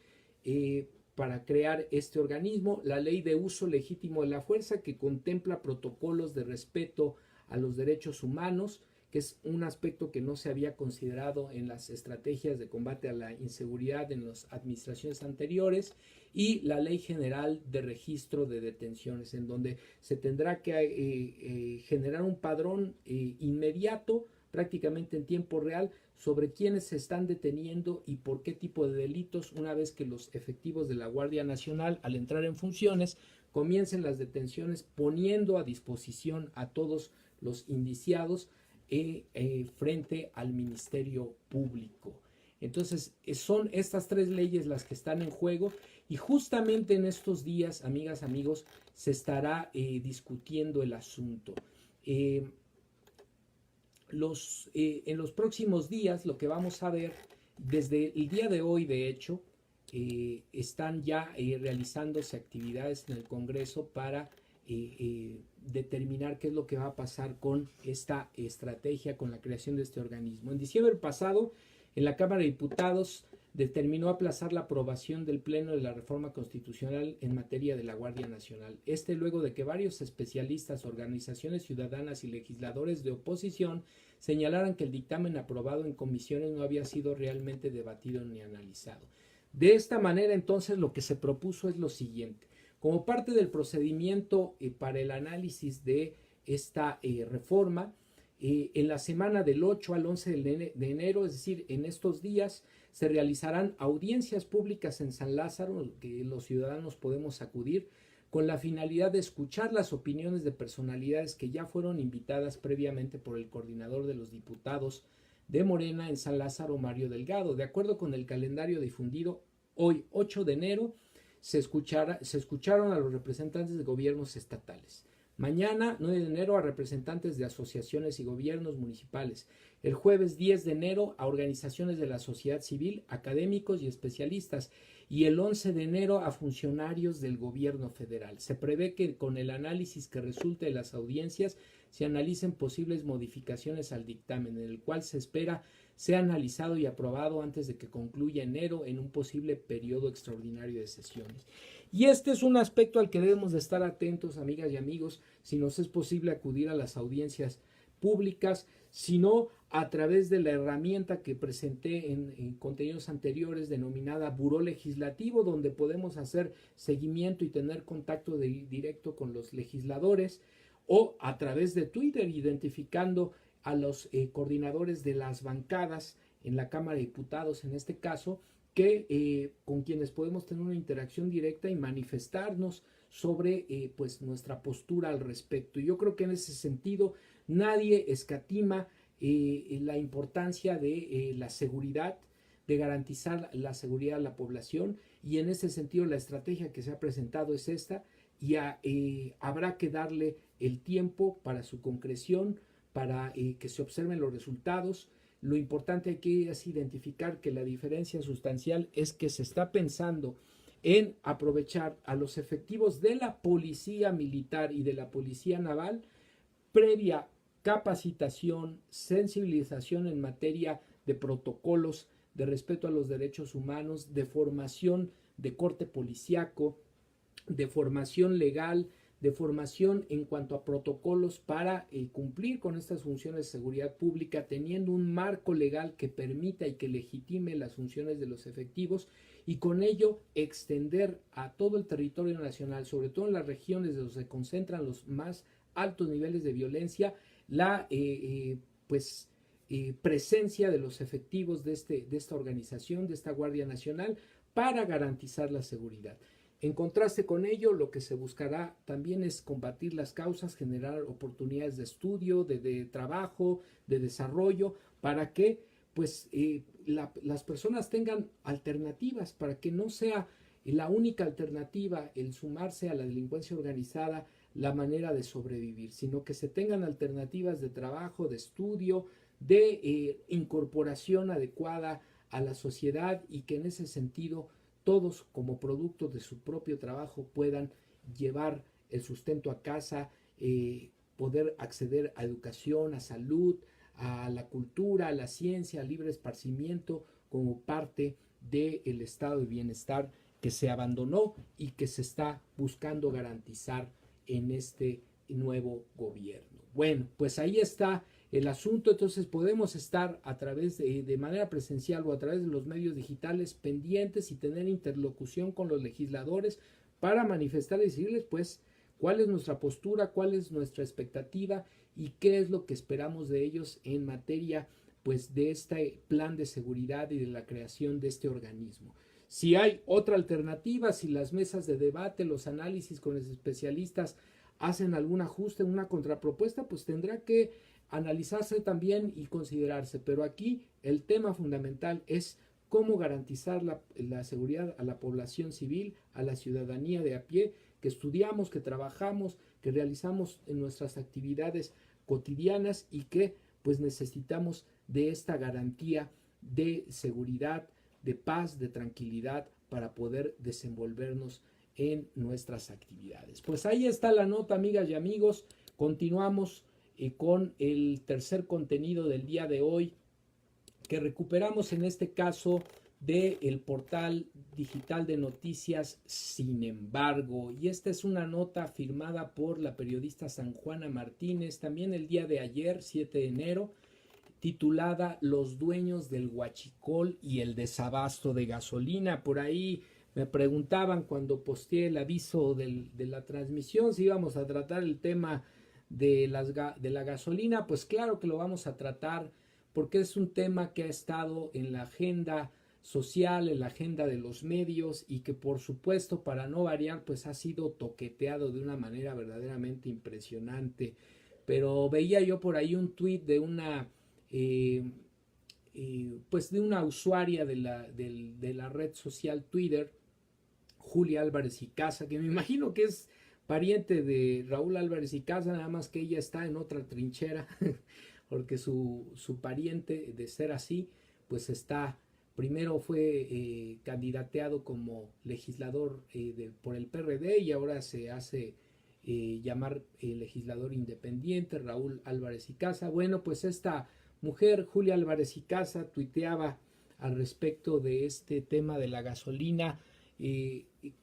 para crear este organismo, la ley de uso legítimo de la fuerza que contempla protocolos de respeto a los derechos humanos, que es un aspecto que no se había considerado en las estrategias de combate a la inseguridad en las administraciones anteriores, y la Ley General de Registro de Detenciones, en donde se tendrá que generar un padrón inmediato, prácticamente en tiempo real, sobre quiénes se están deteniendo y por qué tipo de delitos, una vez que los efectivos de la Guardia Nacional, al entrar en funciones, comiencen las detenciones poniendo a disposición a todos los indiciados frente al Ministerio Público. Entonces son estas 3 leyes las que están en juego y justamente en estos días, amigas, amigos, se estará discutiendo el asunto. En los próximos días lo que vamos a ver, desde el día de hoy de hecho, están ya realizándose actividades en el Congreso para determinar qué es lo que va a pasar con esta estrategia, con la creación de este organismo. En diciembre pasado, en la Cámara de Diputados determinó aplazar la aprobación del Pleno de la reforma constitucional en materia de la Guardia Nacional. Luego de que varios especialistas, organizaciones ciudadanas y legisladores de oposición señalaran que el dictamen aprobado en comisiones no había sido realmente debatido ni analizado. De esta manera, entonces, lo que se propuso es lo siguiente. Como parte del procedimiento para el análisis de esta reforma, en la semana del 8 al 11 de enero, es decir, en estos días, se realizarán audiencias públicas en San Lázaro, que los ciudadanos podemos acudir, con la finalidad de escuchar las opiniones de personalidades que ya fueron invitadas previamente por el coordinador de los diputados de Morena en San Lázaro, Mario Delgado. De acuerdo con el calendario difundido, hoy, 8 de enero, se escucharon a los representantes de gobiernos estatales. Mañana, 9 de enero, a representantes de asociaciones y gobiernos municipales. El jueves 10 de enero, a organizaciones de la sociedad civil, académicos y especialistas. Y el 11 de enero, a funcionarios del gobierno federal. Se prevé que con el análisis que resulte de las audiencias se analicen posibles modificaciones al dictamen, en el cual se espera sea analizado y aprobado antes de que concluya enero en un posible periodo extraordinario de sesiones. Y este es un aspecto al que debemos de estar atentos, amigas y amigos, si nos es posible acudir a las audiencias públicas, sino a través de la herramienta que presenté en contenidos anteriores denominada Buró Legislativo, donde podemos hacer seguimiento y tener contacto directo con los legisladores, o a través de Twitter, identificando a los coordinadores de las bancadas en la Cámara de Diputados, en este caso, que con quienes podemos tener una interacción directa y manifestarnos sobre pues nuestra postura al respecto. Yo creo que en ese sentido nadie escatima la importancia de la seguridad, de garantizar la seguridad a la población, y en ese sentido la estrategia que se ha presentado es esta, y habrá que darle el tiempo para su concreción, para que se observen los resultados. Lo importante aquí es identificar que la diferencia sustancial es que se está pensando en aprovechar a los efectivos de la policía militar y de la policía naval previa capacitación, sensibilización en materia de protocolos, de respeto a los derechos humanos, de formación de corte policiaco, de formación legal, de formación en cuanto a protocolos para cumplir con estas funciones de seguridad pública, teniendo un marco legal que permita y que legitime las funciones de los efectivos, y con ello extender a todo el territorio nacional, sobre todo en las regiones donde se concentran los más altos niveles de violencia, la presencia de los efectivos de esta organización, de esta Guardia Nacional, para garantizar la seguridad. En contraste con ello, lo que se buscará también es combatir las causas, generar oportunidades de estudio, de trabajo, de desarrollo, para que las personas tengan alternativas, para que no sea la única alternativa el sumarse a la delincuencia organizada la manera de sobrevivir, sino que se tengan alternativas de trabajo, de estudio, de incorporación adecuada a la sociedad, y que en ese sentido todos, como producto de su propio trabajo, puedan llevar el sustento a casa, poder acceder a educación, a salud, a la cultura, a la ciencia, a libre esparcimiento, como parte del estado de bienestar que se abandonó y que se está buscando garantizar en este nuevo gobierno. Bueno, pues ahí está el asunto. Entonces podemos estar a través de manera presencial o a través de los medios digitales pendientes y tener interlocución con los legisladores para manifestar y decirles pues cuál es nuestra postura, cuál es nuestra expectativa y qué es lo que esperamos de ellos en materia pues de este plan de seguridad y de la creación de este organismo. Si hay otra alternativa, si las mesas de debate, los análisis con los especialistas hacen algún ajuste, una contrapropuesta, pues tendrá que analizarse también y considerarse. Pero aquí el tema fundamental es cómo garantizar la seguridad a la población civil, a la ciudadanía de a pie, que estudiamos, que trabajamos, que realizamos en nuestras actividades cotidianas y que pues necesitamos de esta garantía de seguridad, de paz, de tranquilidad para poder desenvolvernos en nuestras actividades. Pues ahí está la nota, amigas y amigos. Continuamos con el tercer contenido del día de hoy, que recuperamos en este caso del portal digital de noticias Sin embargo, y esta es una nota firmada por la periodista San Juana Martínez, también el día de ayer, 7 de enero, titulada Los dueños del huachicol y el desabasto de gasolina. Por ahí me preguntaban cuando posteé el aviso de la transmisión si íbamos a tratar el tema de la gasolina. Pues claro que lo vamos a tratar, porque es un tema que ha estado en la agenda social, en la agenda de los medios, y que por supuesto, para no variar, pues ha sido toqueteado de una manera verdaderamente impresionante. Pero veía yo por ahí un tuit de una pues de una usuaria de la red social Twitter, Julia Álvarez y Casa, que me imagino que es pariente de Raúl Álvarez y Casa, nada más que ella está en otra trinchera, porque su pariente, de ser así, pues está, primero fue candidateado como legislador por el PRD, y ahora se hace llamar legislador independiente, Raúl Álvarez y Casa. Bueno, pues esta mujer, Julia Álvarez y Casa, tuiteaba al respecto de este tema de la gasolina.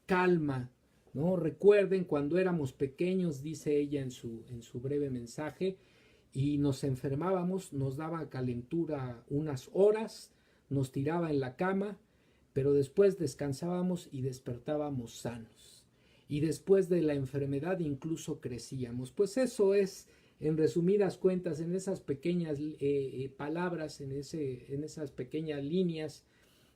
Calma, ¿no? Recuerden cuando éramos pequeños, dice ella en su breve mensaje, y nos enfermábamos, nos daba calentura unas horas, nos tiraba en la cama, pero después descansábamos y despertábamos sanos. Y después de la enfermedad incluso crecíamos. Pues eso es, en resumidas cuentas, en esas pequeñas palabras, en esas pequeñas líneas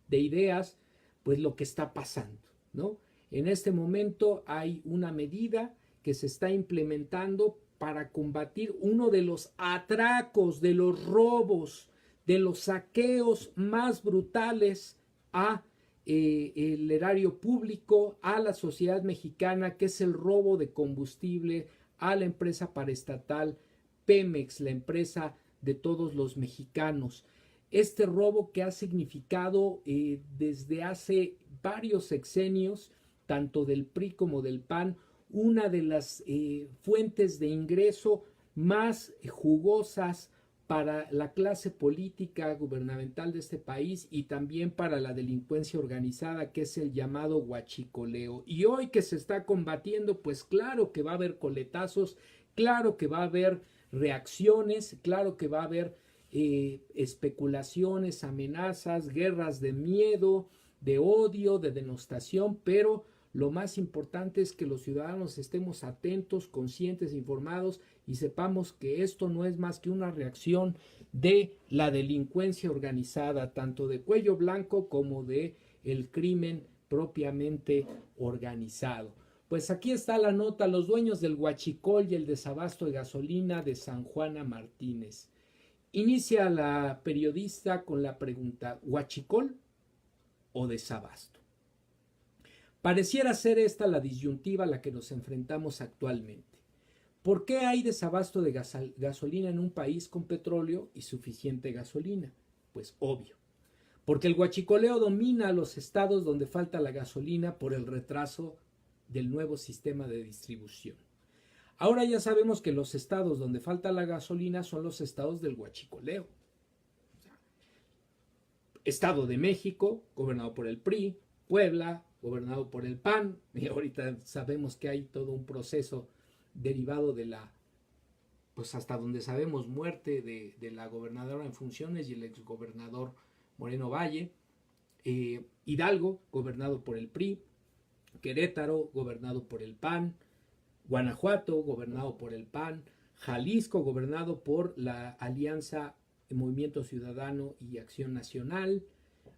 de ideas, pues lo que está pasando, ¿no? En este momento hay una medida que se está implementando para combatir uno de los atracos, de los robos, de los saqueos más brutales a el erario público, a la sociedad mexicana, que es el robo de combustible a la empresa paraestatal Pemex, la empresa de todos los mexicanos. Este robo que ha significado desde hace varios sexenios, tanto del PRI como del PAN, una de las fuentes de ingreso más jugosas para la clase política gubernamental de este país, y también para la delincuencia organizada, que es el llamado huachicoleo. Y hoy que se está combatiendo, pues claro que va a haber coletazos, claro que va a haber reacciones, claro que va a haber especulaciones, amenazas, guerras de miedo, de odio, de denostación, pero lo más importante es que los ciudadanos estemos atentos, conscientes, informados, y sepamos que esto no es más que una reacción de la delincuencia organizada, tanto de cuello blanco como de el crimen propiamente organizado. Pues aquí está la nota: los dueños del huachicol y el desabasto de gasolina de San Juana Martínez. Inicia la periodista con la pregunta: ¿huachicol o desabasto? Pareciera ser esta la disyuntiva a la que nos enfrentamos actualmente. ¿Por qué hay desabasto de gasolina en un país con petróleo y suficiente gasolina? Pues obvio. Porque el huachicoleo domina a los estados donde falta la gasolina por el retraso del nuevo sistema de distribución. Ahora ya sabemos que los estados donde falta la gasolina son los estados del huachicoleo. Estado de México, gobernado por el PRI; Puebla, gobernado por el PAN, y ahorita sabemos que hay todo un proceso derivado de la, pues hasta donde sabemos, muerte de la gobernadora en funciones y el exgobernador Moreno Valle; Hidalgo, gobernado por el PRI; Querétaro, gobernado por el PAN; Guanajuato, gobernado por el PAN; Jalisco, gobernado por la Alianza Movimiento Ciudadano y Acción Nacional;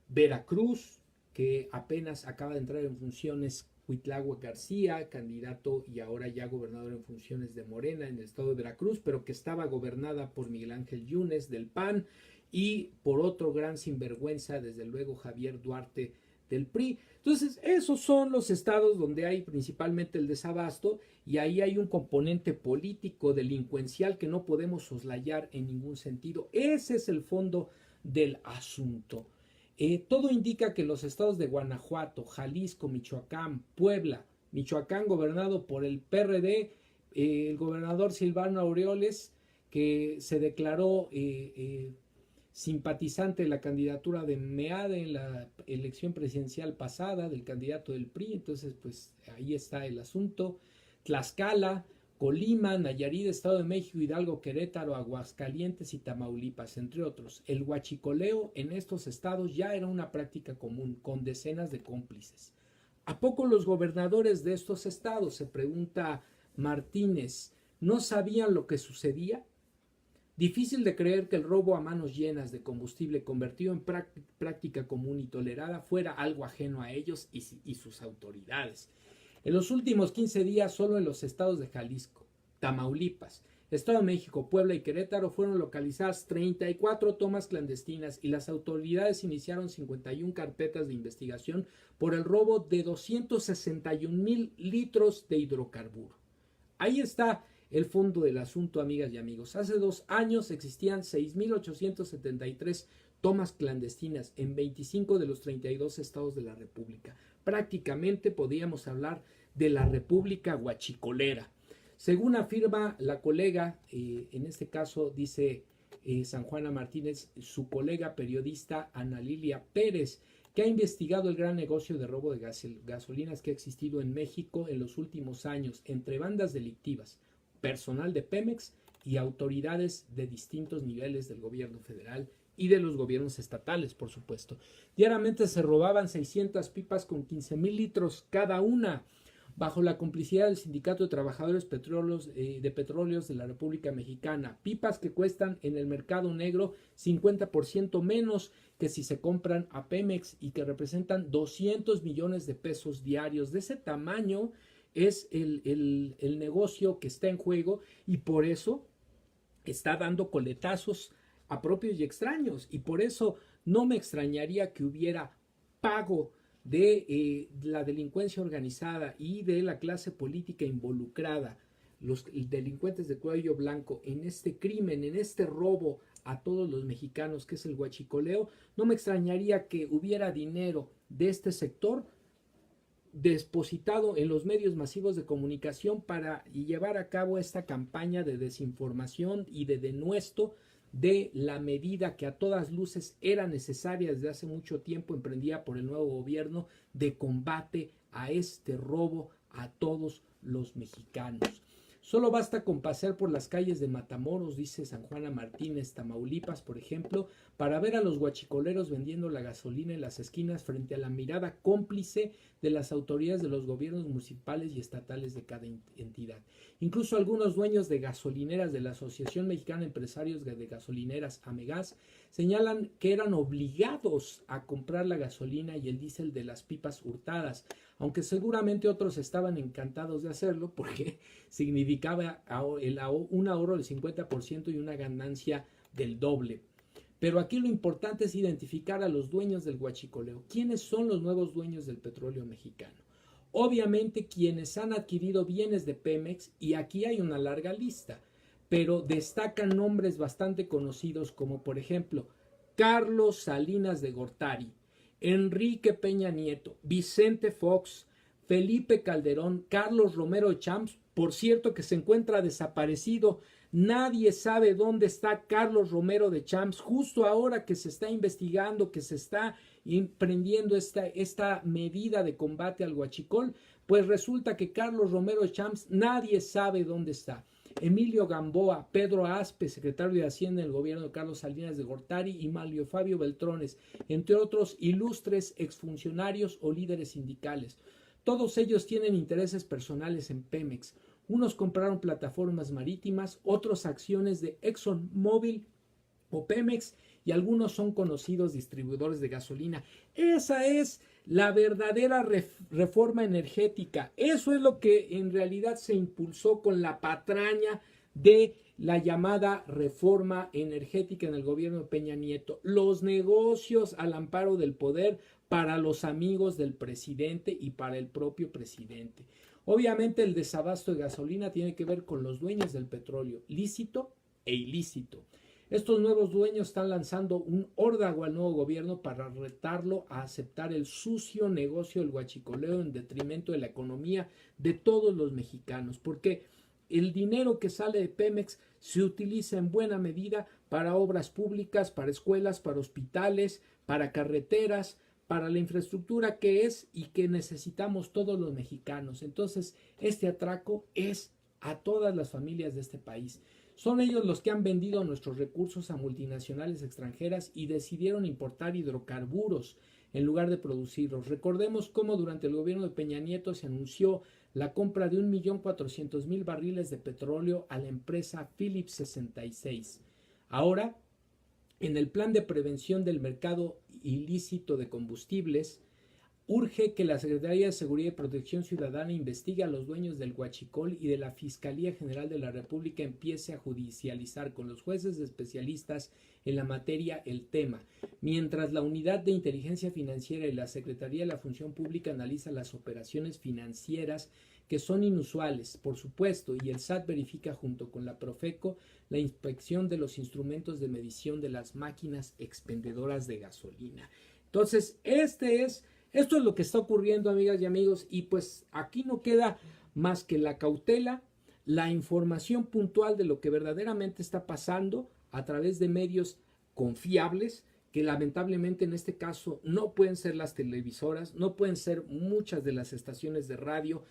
Veracruz, que apenas acaba de entrar en funciones Cuitláhuac García, candidato y ahora ya gobernador en funciones de Morena en el estado de Veracruz, pero que estaba gobernada por Miguel Ángel Yunes del PAN, y por otro gran sinvergüenza, desde luego, Javier Duarte del PRI. Entonces, esos son los estados donde hay principalmente el desabasto, y ahí hay un componente político, delincuencial, que no podemos soslayar en ningún sentido. Ese es el fondo del asunto. Todo indica que los estados de Guanajuato, Jalisco, Michoacán, Puebla, Michoacán, gobernado por el PRD, el gobernador Silvano Aureoles, que se declaró simpatizante de la candidatura de Meade en la elección presidencial pasada, del candidato del PRI. Entonces, pues ahí está el asunto. Tlaxcala, Colima, Nayarit, Estado de México, Hidalgo, Querétaro, Aguascalientes y Tamaulipas, entre otros. El huachicoleo en estos estados ya era una práctica común, con decenas de cómplices. ¿A poco los gobernadores de estos estados, se pregunta Martínez, no sabían lo que sucedía? Difícil de creer que el robo a manos llenas de combustible convertido en práctica común y tolerada fuera algo ajeno a ellos y sus autoridades. En los últimos 15 días, solo en los estados de Jalisco, Tamaulipas, Estado de México, Puebla y Querétaro fueron localizadas 34 tomas clandestinas y las autoridades iniciaron 51 carpetas de investigación por el robo de 261,000 litros de hidrocarburo. Ahí está el fondo del asunto, amigas y amigos. Hace 2 años existían 6,873 tomas clandestinas en 25 de los 32 estados de la República. Prácticamente podíamos hablar de la República Huachicolera. Según afirma la colega, en este caso dice San Juana Martínez, su colega periodista Ana Lilia Pérez, que ha investigado el gran negocio de robo de gasolinas que ha existido en México en los últimos años entre bandas delictivas, personal de Pemex y autoridades de distintos niveles del gobierno federal y de los gobiernos estatales, por supuesto. Diariamente se robaban 600 pipas con 15,000 litros cada una, bajo la complicidad del Sindicato de Trabajadores de Petróleos de la República Mexicana. Pipas que cuestan en el mercado negro 50% menos que si se compran a Pemex y que representan 200 millones de pesos diarios. De ese tamaño es el negocio que está en juego y por eso está dando coletazos a propios y extraños, y por eso no me extrañaría que hubiera pago de la delincuencia organizada y de la clase política involucrada, los delincuentes de cuello blanco, en este crimen, en este robo a todos los mexicanos que es el huachicoleo. No me extrañaría que hubiera dinero de este sector depositado en los medios masivos de comunicación para llevar a cabo esta campaña de desinformación y de denuesto de la medida que a todas luces era necesaria desde hace mucho tiempo, emprendida por el nuevo gobierno, de combate a este robo a todos los mexicanos. Solo basta con pasear por las calles de Matamoros, dice San Juana Martínez, Tamaulipas, por ejemplo, para ver a los huachicoleros vendiendo la gasolina en las esquinas frente a la mirada cómplice de las autoridades de los gobiernos municipales y estatales de cada entidad. Incluso algunos dueños de gasolineras de la Asociación Mexicana de Empresarios de Gasolineras, AMEGAS, señalan que eran obligados a comprar la gasolina y el diésel de las pipas hurtadas, aunque seguramente otros estaban encantados de hacerlo porque significaba un ahorro del 50% y una ganancia del doble. Pero aquí lo importante es identificar a los dueños del huachicoleo. ¿Quiénes son los nuevos dueños del petróleo mexicano? Obviamente quienes han adquirido bienes de Pemex, y aquí hay una larga lista, pero destacan nombres bastante conocidos como por ejemplo Carlos Salinas de Gortari, Enrique Peña Nieto, Vicente Fox, Felipe Calderón, Carlos Romero Champs, por cierto que se encuentra desaparecido. Nadie sabe dónde está Carlos Romero de Champs, justo ahora que se está investigando, que se está emprendiendo esta medida de combate al huachicol, pues resulta que Carlos Romero de Champs nadie sabe dónde está. Emilio Gamboa, Pedro Aspe, secretario de Hacienda del gobierno de Carlos Salinas de Gortari, y Manlio Fabio Beltrones, entre otros ilustres exfuncionarios o líderes sindicales. Todos ellos tienen intereses personales en Pemex. Unos compraron plataformas marítimas, otros acciones de ExxonMobil o Pemex, y algunos son conocidos distribuidores de gasolina. Esa es la verdadera reforma energética. Eso es lo que en realidad se impulsó con la patraña de la llamada reforma energética en el gobierno de Peña Nieto. Los negocios al amparo del poder para los amigos del presidente y para el propio presidente. Obviamente el desabasto de gasolina tiene que ver con los dueños del petróleo, lícito e ilícito. Estos nuevos dueños están lanzando un órdago al nuevo gobierno para retarlo a aceptar el sucio negocio del huachicoleo en detrimento de la economía de todos los mexicanos, porque el dinero que sale de Pemex se utiliza en buena medida para obras públicas, para escuelas, para hospitales, para carreteras, para la infraestructura que es y que necesitamos todos los mexicanos. Entonces, este atraco es a todas las familias de este país. Son ellos los que han vendido nuestros recursos a multinacionales extranjeras y decidieron importar hidrocarburos en lugar de producirlos. Recordemos cómo durante el gobierno de Peña Nieto se anunció la compra de 1.400.000 barriles de petróleo a la empresa Phillips 66. Ahora, en el plan de prevención del mercado ilícito de combustibles, urge que la Secretaría de Seguridad y Protección Ciudadana investigue a los dueños del huachicol y de la Fiscalía General de la República empiece a judicializar con los jueces especialistas en la materia el tema, mientras la Unidad de Inteligencia Financiera y la Secretaría de la Función Pública analiza las operaciones financieras que son inusuales, por supuesto, y el SAT verifica junto con la Profeco la inspección de los instrumentos de medición de las máquinas expendedoras de gasolina. Entonces, esto es lo que está ocurriendo, amigas y amigos, y pues aquí no queda más que la cautela, la información puntual de lo que verdaderamente está pasando a través de medios confiables, que lamentablemente en este caso no pueden ser las televisoras, no pueden ser muchas de las estaciones de radio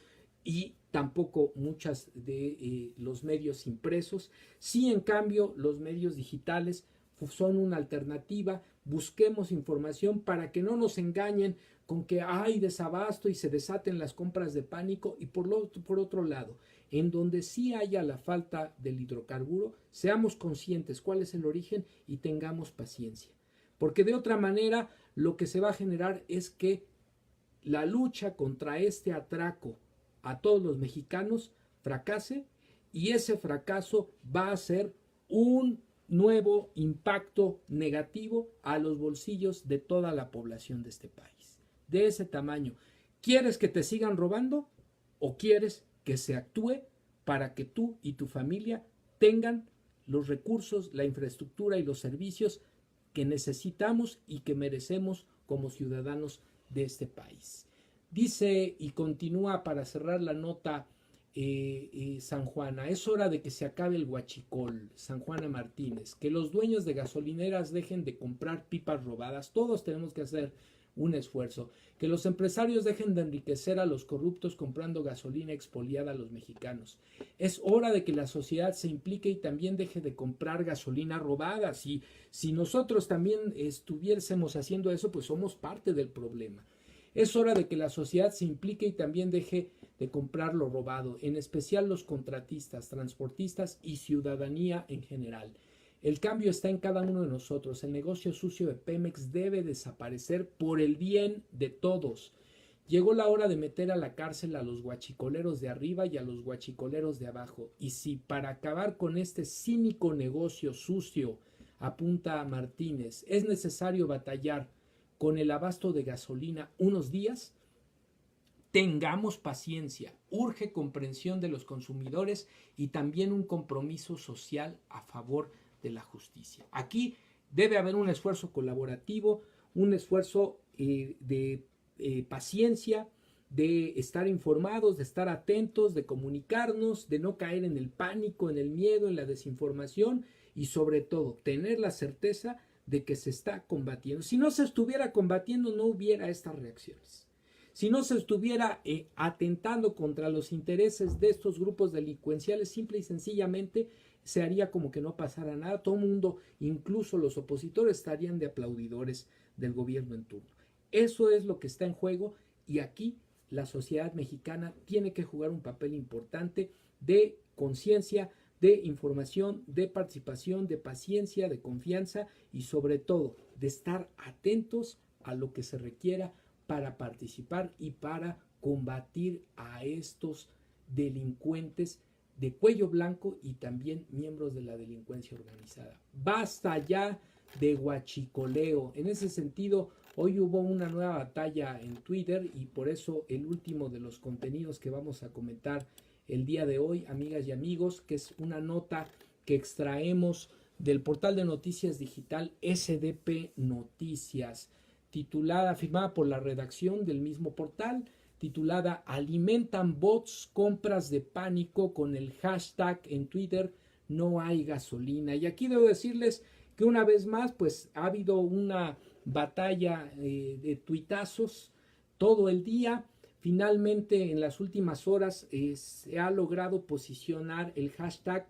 y tampoco muchas de los medios impresos. Sí, en cambio, los medios digitales son una alternativa. Busquemos información para que no nos engañen con que hay desabasto y se desaten las compras de pánico, y por otro lado, en donde sí haya la falta del hidrocarburo, seamos conscientes cuál es el origen y tengamos paciencia, porque de otra manera lo que se va a generar es que la lucha contra este atraco a todos los mexicanos fracase, y ese fracaso va a ser un nuevo impacto negativo a los bolsillos de toda la población de este país. De ese tamaño, ¿quieres que te sigan robando o quieres que se actúe para que tú y tu familia tengan los recursos, la infraestructura y los servicios que necesitamos y que merecemos como ciudadanos de este país? Dice y continúa para cerrar la nota San Juana: es hora de que se acabe el huachicol. San Juana Martínez: que los dueños de gasolineras dejen de comprar pipas robadas. Todos tenemos que hacer un esfuerzo. Que los empresarios dejen de enriquecer a los corruptos comprando gasolina expoliada a los mexicanos. Es hora de que la sociedad se implique y también deje de comprar gasolina robada. Si nosotros también estuviésemos haciendo eso, pues somos parte del problema. Es hora de que la sociedad se implique y también deje de comprar lo robado, en especial los contratistas, transportistas y ciudadanía en general. El cambio está en cada uno de nosotros. El negocio sucio de Pemex debe desaparecer por el bien de todos. Llegó la hora de meter a la cárcel a los guachicoleros de arriba y a los guachicoleros de abajo. Y si para acabar con este cínico negocio sucio, apunta Martínez, es necesario batallar con el abasto de gasolina unos días, tengamos paciencia. Urge comprensión de los consumidores y también un compromiso social a favor de la justicia. Aquí debe haber un esfuerzo colaborativo, un esfuerzo de paciencia, de estar informados, de estar atentos, de comunicarnos, de no caer en el pánico, en el miedo, en la desinformación, y sobre todo tener la certeza de que se está combatiendo. Si no se estuviera combatiendo, no hubiera estas reacciones. Si no se estuviera atentando contra los intereses de estos grupos delincuenciales, simple y sencillamente se haría como que no pasara nada. Todo el mundo, incluso los opositores, estarían de aplaudidores del gobierno en turno. Eso es lo que está en juego, y aquí la sociedad mexicana tiene que jugar un papel importante de conciencia, de información, de participación, de paciencia, de confianza y sobre todo de estar atentos a lo que se requiera para participar y para combatir a estos delincuentes de cuello blanco y también miembros de la delincuencia organizada. Basta ya de huachicoleo. En ese sentido, hoy hubo una nueva batalla en Twitter, y por eso el último de los contenidos que vamos a comentar el día de hoy, amigas y amigos, que es una nota que extraemos del portal de noticias digital SDP Noticias, titulada, firmada por la redacción del mismo portal, titulada Alimentan bots compras de pánico con el hashtag en Twitter no hay gasolina. Y aquí debo decirles que una vez más pues ha habido una batalla de tuitazos todo el día. Finalmente en las últimas horas se ha logrado posicionar el hashtag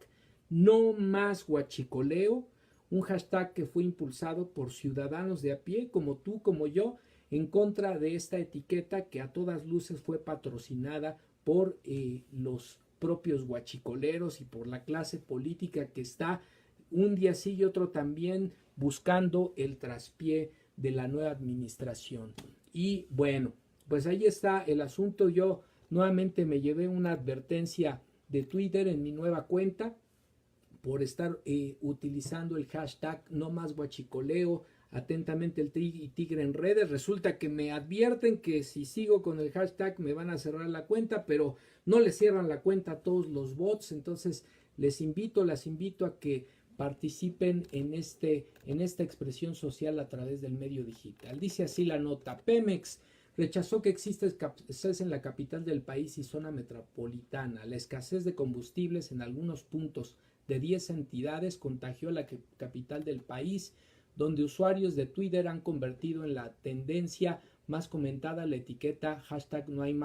no más huachicoleo, un hashtag que fue impulsado por ciudadanos de a pie como tú, como yo, en contra de esta etiqueta que a todas luces fue patrocinada por los propios huachicoleros y por la clase política que está un día sí y otro también buscando el traspié de la nueva administración. Y bueno, pues ahí está el asunto. Yo nuevamente me llevé una advertencia de Twitter en mi nueva cuenta por estar utilizando el hashtag no más guachicoleo, atentamente el tigre en redes. Resulta que me advierten que si sigo con el hashtag me van a cerrar la cuenta, pero no le cierran la cuenta a todos los bots. Entonces las invito a que participen en esta expresión social a través del medio digital. Dice así la nota: Pemex rechazó que exista escasez en la capital del país y zona metropolitana. La escasez de combustibles en algunos puntos de 10 entidades contagió a la capital del país, donde usuarios de Twitter han convertido en la tendencia más comentada la etiqueta hashtag no hay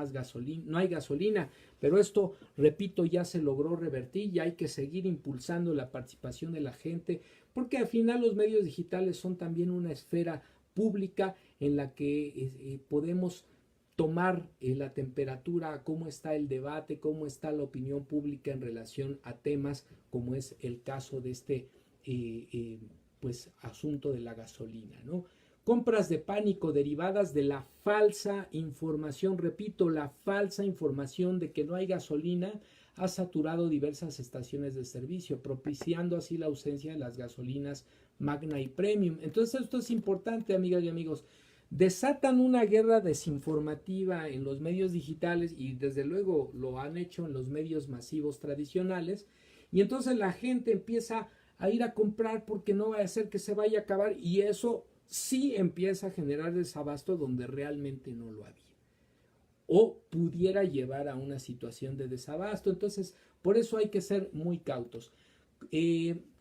gasolina, pero esto, repito, ya se logró revertir y hay que seguir impulsando la participación de la gente, porque al final los medios digitales son también una esfera pública en la que podemos tomar la temperatura, cómo está el debate, cómo está la opinión pública en relación a temas como es el caso de este pues asunto de la gasolina, ¿no? Compras de pánico derivadas de la falsa información, repito, la falsa información de que no hay gasolina ha saturado diversas estaciones de servicio, propiciando así la ausencia de las gasolinas Magna y Premium. Entonces esto es importante, amigas y amigos. Desatan una guerra desinformativa en los medios digitales y desde luego lo han hecho en los medios masivos tradicionales, y entonces la gente empieza a ir a comprar porque no va a ser que se vaya a acabar, y eso sí empieza a generar desabasto donde realmente no lo había o pudiera llevar a una situación de desabasto. Entonces por eso hay que ser muy cautos.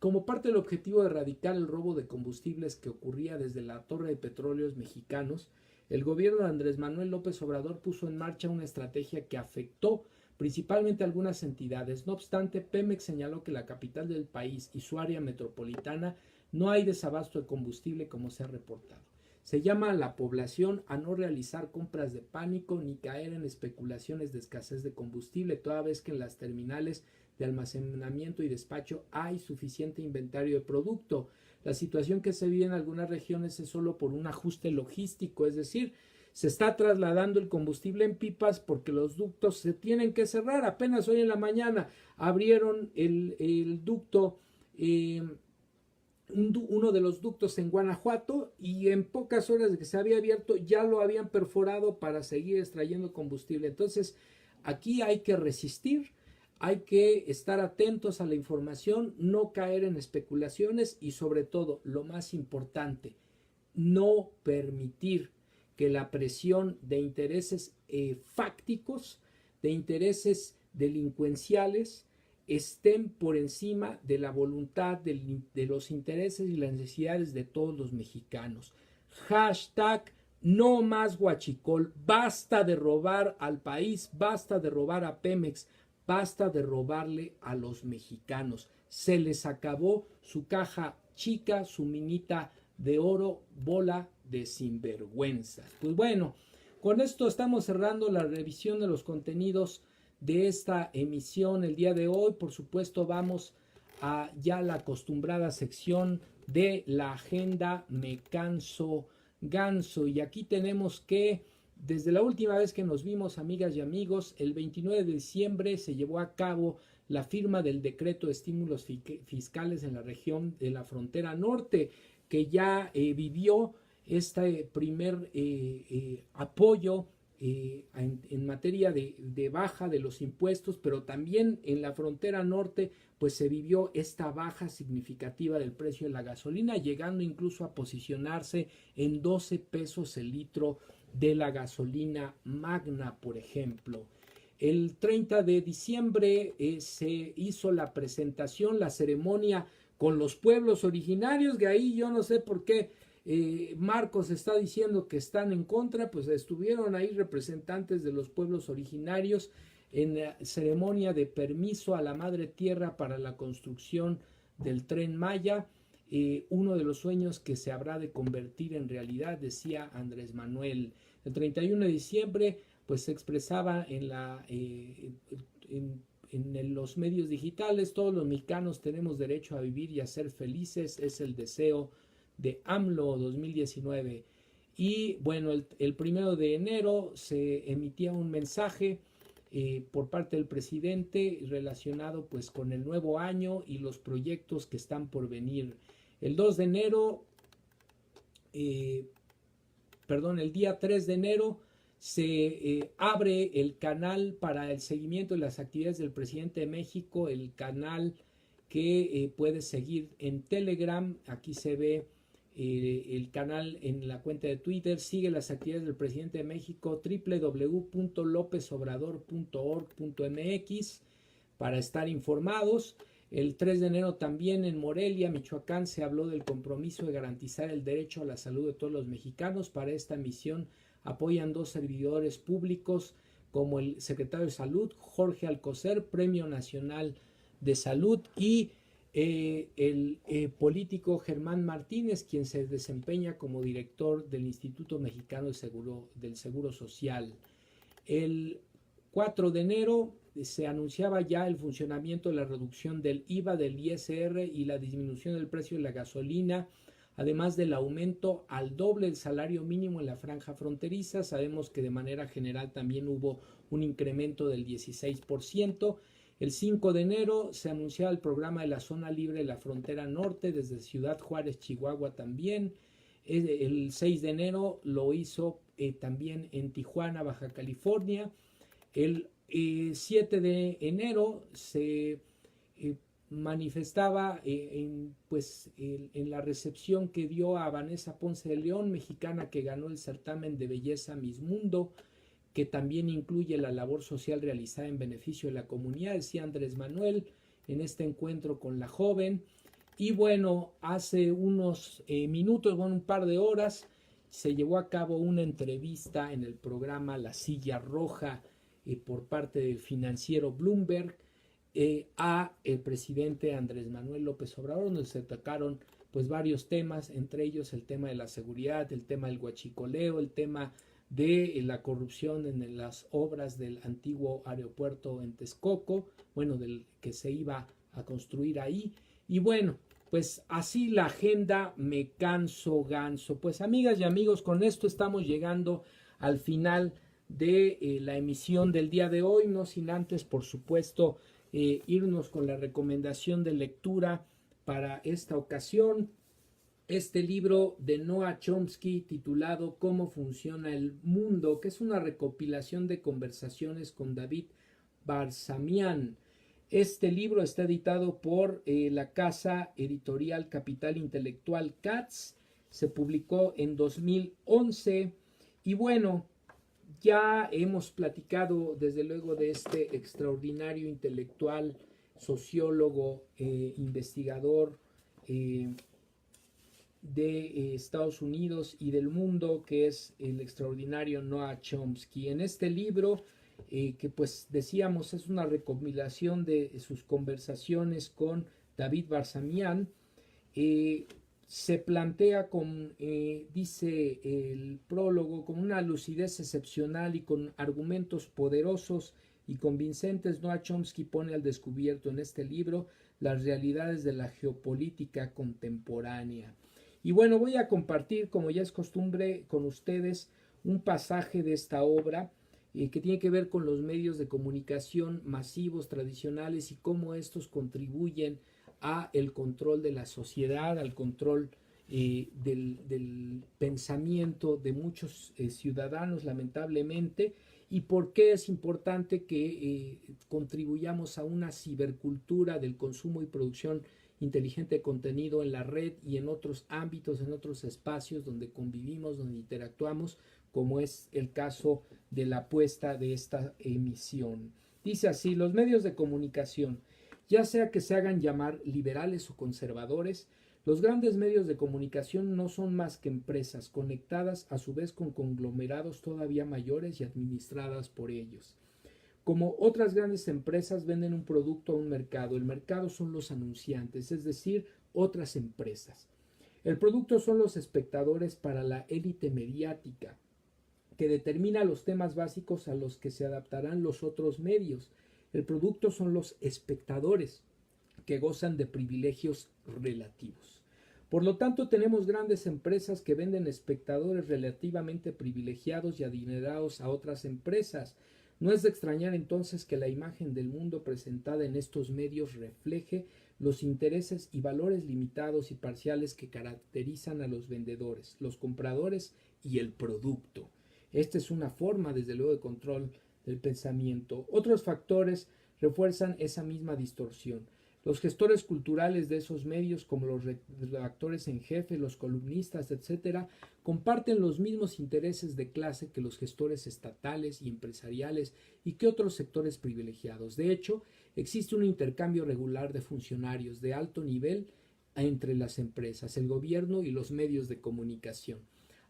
Como parte del objetivo de erradicar el robo de combustibles que ocurría desde la Torre de Petróleos Mexicanos, el gobierno de Andrés Manuel López Obrador puso en marcha una estrategia que afectó principalmente a algunas entidades. No obstante, Pemex señaló que la capital del país y su área metropolitana no hay desabasto de combustible como se ha reportado. Se llama a la población a no realizar compras de pánico ni caer en especulaciones de escasez de combustible, toda vez que en las terminales de almacenamiento y despacho hay suficiente inventario de producto. La situación que se vive en algunas regiones es solo por un ajuste logístico, es decir, se está trasladando el combustible en pipas porque los ductos se tienen que cerrar. Apenas hoy en la mañana abrieron el ducto, uno de los ductos en Guanajuato, y en pocas horas de que se había abierto ya lo habían perforado para seguir extrayendo combustible. Entonces aquí hay que resistir. Hay que estar atentos a la información, no caer en especulaciones y sobre todo, lo más importante, no permitir que la presión de intereses fácticos, de intereses delincuenciales, estén por encima de la voluntad de los intereses y las necesidades de todos los mexicanos. Hashtag no más huachicol, basta de robar al país, basta de robar a Pemex, basta de robarle a los mexicanos. Se les acabó su caja chica, su minita de oro, bola de sinvergüenzas. Pues bueno, con esto estamos cerrando la revisión de los contenidos de esta emisión el día de hoy. Por supuesto, vamos a ya la acostumbrada sección de la agenda Me Canso Ganso. Y aquí tenemos que desde la última vez que nos vimos, amigas y amigos, el 29 de diciembre se llevó a cabo la firma del decreto de estímulos fiscales en la región de la frontera norte, que ya vivió este primer apoyo en materia de baja de los impuestos, pero también en la frontera norte pues se vivió esta baja significativa del precio de la gasolina, llegando incluso a posicionarse en 12 pesos el litro de la gasolina magna, por ejemplo. El 30 de diciembre se hizo la presentación, la ceremonia con los pueblos originarios, de ahí yo no sé por qué Marcos está diciendo que están en contra, pues estuvieron ahí representantes de los pueblos originarios en la ceremonia de permiso a la Madre Tierra para la construcción del Tren Maya, uno de los sueños que se habrá de convertir en realidad, decía Andrés Manuel. El 31 de diciembre pues se expresaba en los medios digitales: todos los mexicanos tenemos derecho a vivir y a ser felices, es el deseo de AMLO 2019. Y bueno, el 1 de enero se emitía un mensaje por parte del presidente relacionado pues con el nuevo año y los proyectos que están por venir. El 2 de enero, el día 3 de enero se abre el canal para el seguimiento de las actividades del presidente de México, el canal que puedes seguir en Telegram. Aquí se ve el canal en la cuenta de Twitter. Sigue las actividades del presidente de México, www.lopesobrador.org.mx, para estar informados. El 3 de enero también en Morelia, Michoacán, se habló del compromiso de garantizar el derecho a la salud de todos los mexicanos. Para esta misión apoyan 2 servidores públicos, como el secretario de Salud, Jorge Alcocer, Premio Nacional de Salud, y el político Germán Martínez, quien se desempeña como director del Instituto Mexicano del Seguro Social. El 4 de enero se anunciaba ya el funcionamiento de la reducción del IVA, del ISR y la disminución del precio de la gasolina, además del aumento al doble del salario mínimo en la franja fronteriza. Sabemos que de manera general también hubo un incremento del 16%. El 5 de enero se anunciaba el programa de la zona libre de la frontera norte desde Ciudad Juárez, Chihuahua también. El 6 de enero lo hizo también en Tijuana, Baja California. El 7 de enero se manifestaba en la recepción que dio a Vanessa Ponce de León, mexicana que ganó el certamen de belleza Miss Mundo, que también incluye la labor social realizada en beneficio de la comunidad, decía Andrés Manuel en este encuentro con la joven. Y bueno, hace unos minutos, un par de horas, se llevó a cabo una entrevista en el programa La Silla Roja por parte del financiero Bloomberg a el presidente Andrés Manuel López Obrador, donde se tocaron pues varios temas, entre ellos el tema de la seguridad, el tema del huachicoleo, el tema de la corrupción en las obras del antiguo aeropuerto en Texcoco, del que se iba a construir ahí. Y bueno, pues así la agenda me canso ganso. Pues amigas y amigos, con esto estamos llegando al final de la emisión del día de hoy, no sin antes, por supuesto, irnos con la recomendación de lectura para esta ocasión. Este libro de Noam Chomsky titulado ¿Cómo funciona el mundo?, que es una recopilación de conversaciones con David Barsamian. Este libro está editado por la casa editorial Capital Intelectual Katz, se publicó en 2011 y bueno, ya hemos platicado desde luego de este extraordinario intelectual, sociólogo, investigador de Estados Unidos y del mundo, que es el extraordinario Noam Chomsky. En este libro, que pues decíamos es una recopilación de sus conversaciones con David Barsamian, se plantea dice el prólogo, con una lucidez excepcional y con argumentos poderosos y convincentes. Noam Chomsky pone al descubierto en este libro las realidades de la geopolítica contemporánea. Y bueno, voy a compartir, como ya es costumbre, con ustedes un pasaje de esta obra que tiene que ver con los medios de comunicación masivos tradicionales y cómo estos contribuyen a el control de la sociedad, al control del pensamiento de muchos ciudadanos, lamentablemente, y por qué es importante que contribuyamos a una cibercultura del consumo y producción inteligente de contenido en la red y en otros ámbitos, en otros espacios donde convivimos, donde interactuamos, como es el caso de la puesta de esta emisión. Dice así: los medios de comunicación, ya sea que se hagan llamar liberales o conservadores, los grandes medios de comunicación no son más que empresas conectadas a su vez con conglomerados todavía mayores y administradas por ellos. Como otras grandes empresas venden un producto a un mercado, el mercado son los anunciantes, es decir, otras empresas. El producto son los espectadores para la élite mediática, que determina los temas básicos a los que se adaptarán los otros medios. El producto son los espectadores, que gozan de privilegios relativos. Por lo tanto, tenemos grandes empresas que venden espectadores relativamente privilegiados y adinerados a otras empresas. No es de extrañar entonces que la imagen del mundo presentada en estos medios refleje los intereses y valores limitados y parciales que caracterizan a los vendedores, los compradores y el producto. Esta es una forma, desde luego, de control del pensamiento. Otros factores refuerzan esa misma distorsión. Los gestores culturales de esos medios, como los redactores en jefe, los columnistas, etc., comparten los mismos intereses de clase que los gestores estatales y empresariales y que otros sectores privilegiados. De hecho, existe un intercambio regular de funcionarios de alto nivel entre las empresas, el gobierno y los medios de comunicación.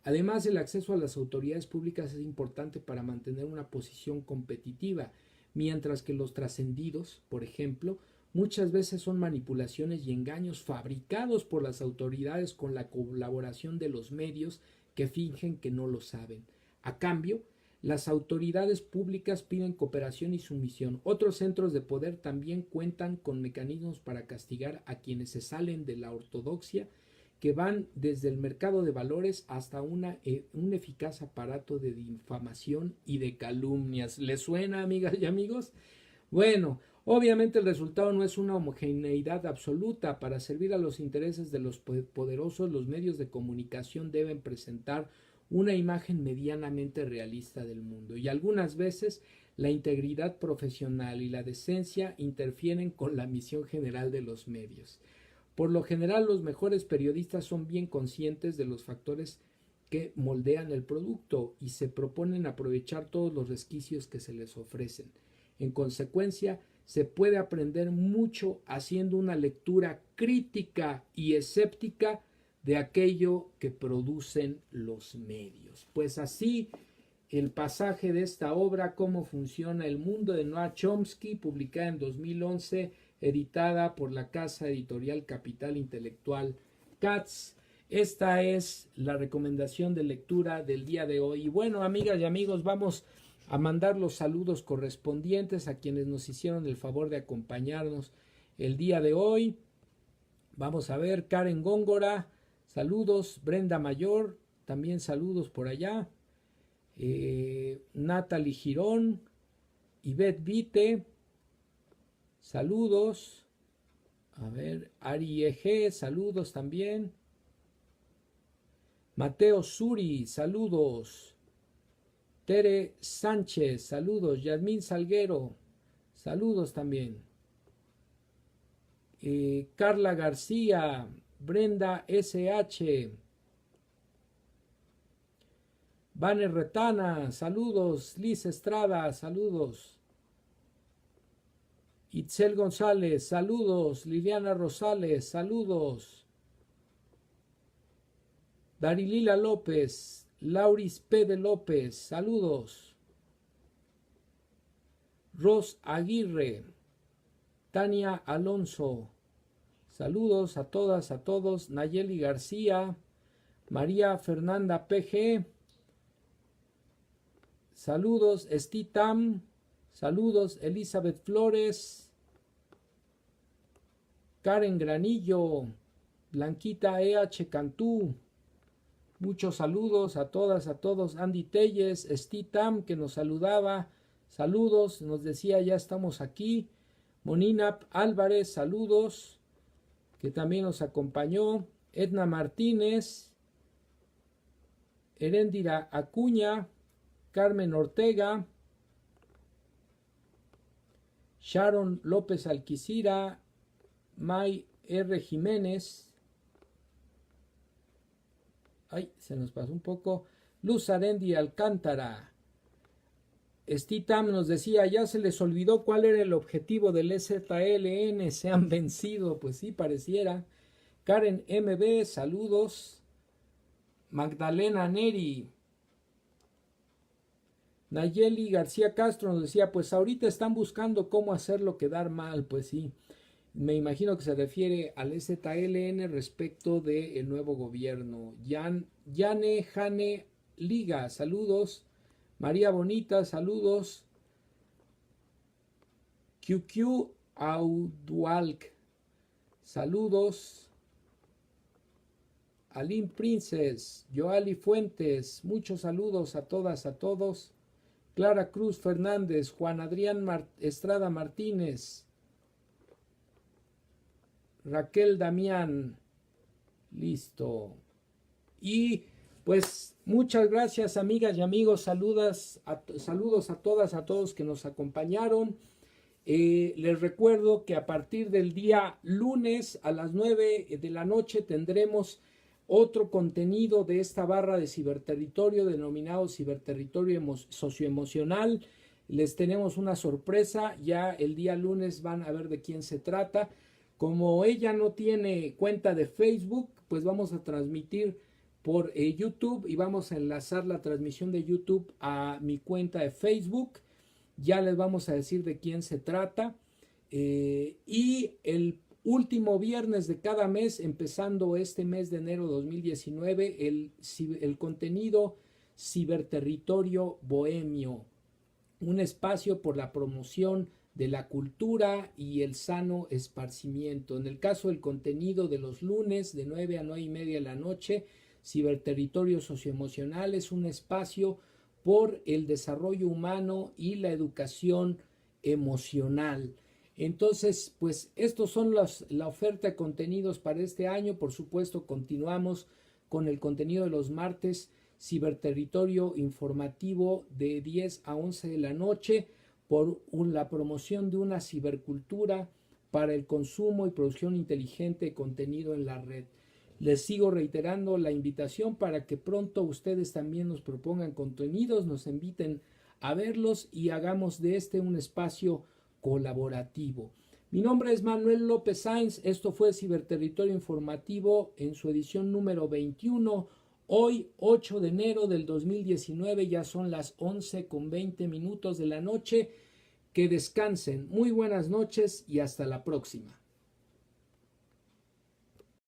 Además, el acceso a las autoridades públicas es importante para mantener una posición competitiva, mientras que los trascendidos, por ejemplo, muchas veces son manipulaciones y engaños fabricados por las autoridades con la colaboración de los medios que fingen que no lo saben. A cambio, las autoridades públicas piden cooperación y sumisión. Otros centros de poder también cuentan con mecanismos para castigar a quienes se salen de la ortodoxia, que van desde el mercado de valores hasta un eficaz aparato de difamación y de calumnias. ¿Les suena, amigas y amigos? Bueno, obviamente el resultado no es una homogeneidad absoluta. Para servir a los intereses de los poderosos, los medios de comunicación deben presentar una imagen medianamente realista del mundo, y algunas veces la integridad profesional y la decencia interfieren con la misión general de los medios. Por lo general, los mejores periodistas son bien conscientes de los factores que moldean el producto y se proponen aprovechar todos los resquicios que se les ofrecen. En consecuencia, se puede aprender mucho haciendo una lectura crítica y escéptica de aquello que producen los medios. Pues así, el pasaje de esta obra, Cómo funciona el mundo, de Noam Chomsky, publicada en 2011, editada por la casa editorial Capital Intelectual Katz. Esta es la recomendación de lectura del día de hoy. Y bueno, amigas y amigos, vamos a mandar los saludos correspondientes a quienes nos hicieron el favor de acompañarnos el día de hoy. Vamos a ver: Karen Góngora, saludos. Brenda Mayor, también saludos por allá. Natalie Girón, Ivette Vite, saludos. A ver, Ari Eg, saludos también. Mateo Suri, saludos. Tere Sánchez, saludos. Yasmín Salguero, saludos también. Carla García, Brenda SH, Vane Retana, saludos. Liz Estrada, saludos. Itzel González, saludos. Liliana Rosales, saludos. Darilila López, Lauris P. de López, saludos. Ros Aguirre, Tania Alonso, saludos a todas, a todos. Nayeli García, María Fernanda PG, saludos. Estitam, saludos. Elizabeth Flores, Karen Granillo, Blanquita EH Cantú, muchos saludos a todas, a todos. Andy Telles, Estitam, que nos saludaba, saludos, nos decía ya estamos aquí. Monina Álvarez, saludos, que también nos acompañó. Edna Martínez, Heréndira Acuña, Carmen Ortega, Sharon López Alquicira, May R. Jiménez, ay, se nos pasó un poco, Luz Arendi Alcántara. Stitam nos decía, ya se les olvidó cuál era el objetivo del EZLN, se han vencido, pues sí, pareciera. Karen MB, saludos. Magdalena Neri. Nayeli García Castro nos decía, pues ahorita están buscando cómo hacerlo quedar mal, pues sí. Me imagino que se refiere al EZLN respecto del nuevo gobierno. Yane Jane Liga, saludos. María Bonita, saludos. QQ Audualc, saludos. Aline Princess, Joali Fuentes, muchos saludos a todas, a todos. Clara Cruz Fernández, Juan Adrián Estrada Martínez, Raquel Damián, listo. Y pues muchas gracias, amigas y amigos, saludos a todas, a todos que nos acompañaron. Les recuerdo que a partir del día lunes a las 9 de la noche tendremos otro contenido de esta barra de ciberterritorio denominado ciberterritorio socioemocional. Les tenemos una sorpresa, ya el día lunes van a ver de quién se trata. Como ella no tiene cuenta de Facebook, pues vamos a transmitir por YouTube y vamos a enlazar la transmisión de YouTube a mi cuenta de Facebook. Ya les vamos a decir de quién se trata. Y el último viernes de cada mes, empezando este mes de enero 2019, el contenido Ciberterritorio Bohemio, un espacio por la promoción de la cultura y el sano esparcimiento. En el caso del contenido de los lunes de 9 a 9 y media de la noche, Ciberterritorio Socioemocional es un espacio por el desarrollo humano y la educación emocional. Entonces, pues estos son la oferta de contenidos para este año. Por supuesto, continuamos con el contenido de los martes, Ciberterritorio Informativo de 10 a 11 de la noche, por la promoción de una cibercultura para el consumo y producción inteligente de contenido en la red. Les sigo reiterando la invitación para que pronto ustedes también nos propongan contenidos, nos inviten a verlos y hagamos de este un espacio colaborativo. Mi nombre es Manuel López Sainz, esto fue Ciberterritorio Informativo en su edición número 21, hoy 8 de enero del 2019, ya son las 11:20 de la noche. Que descansen, muy buenas noches y hasta la próxima.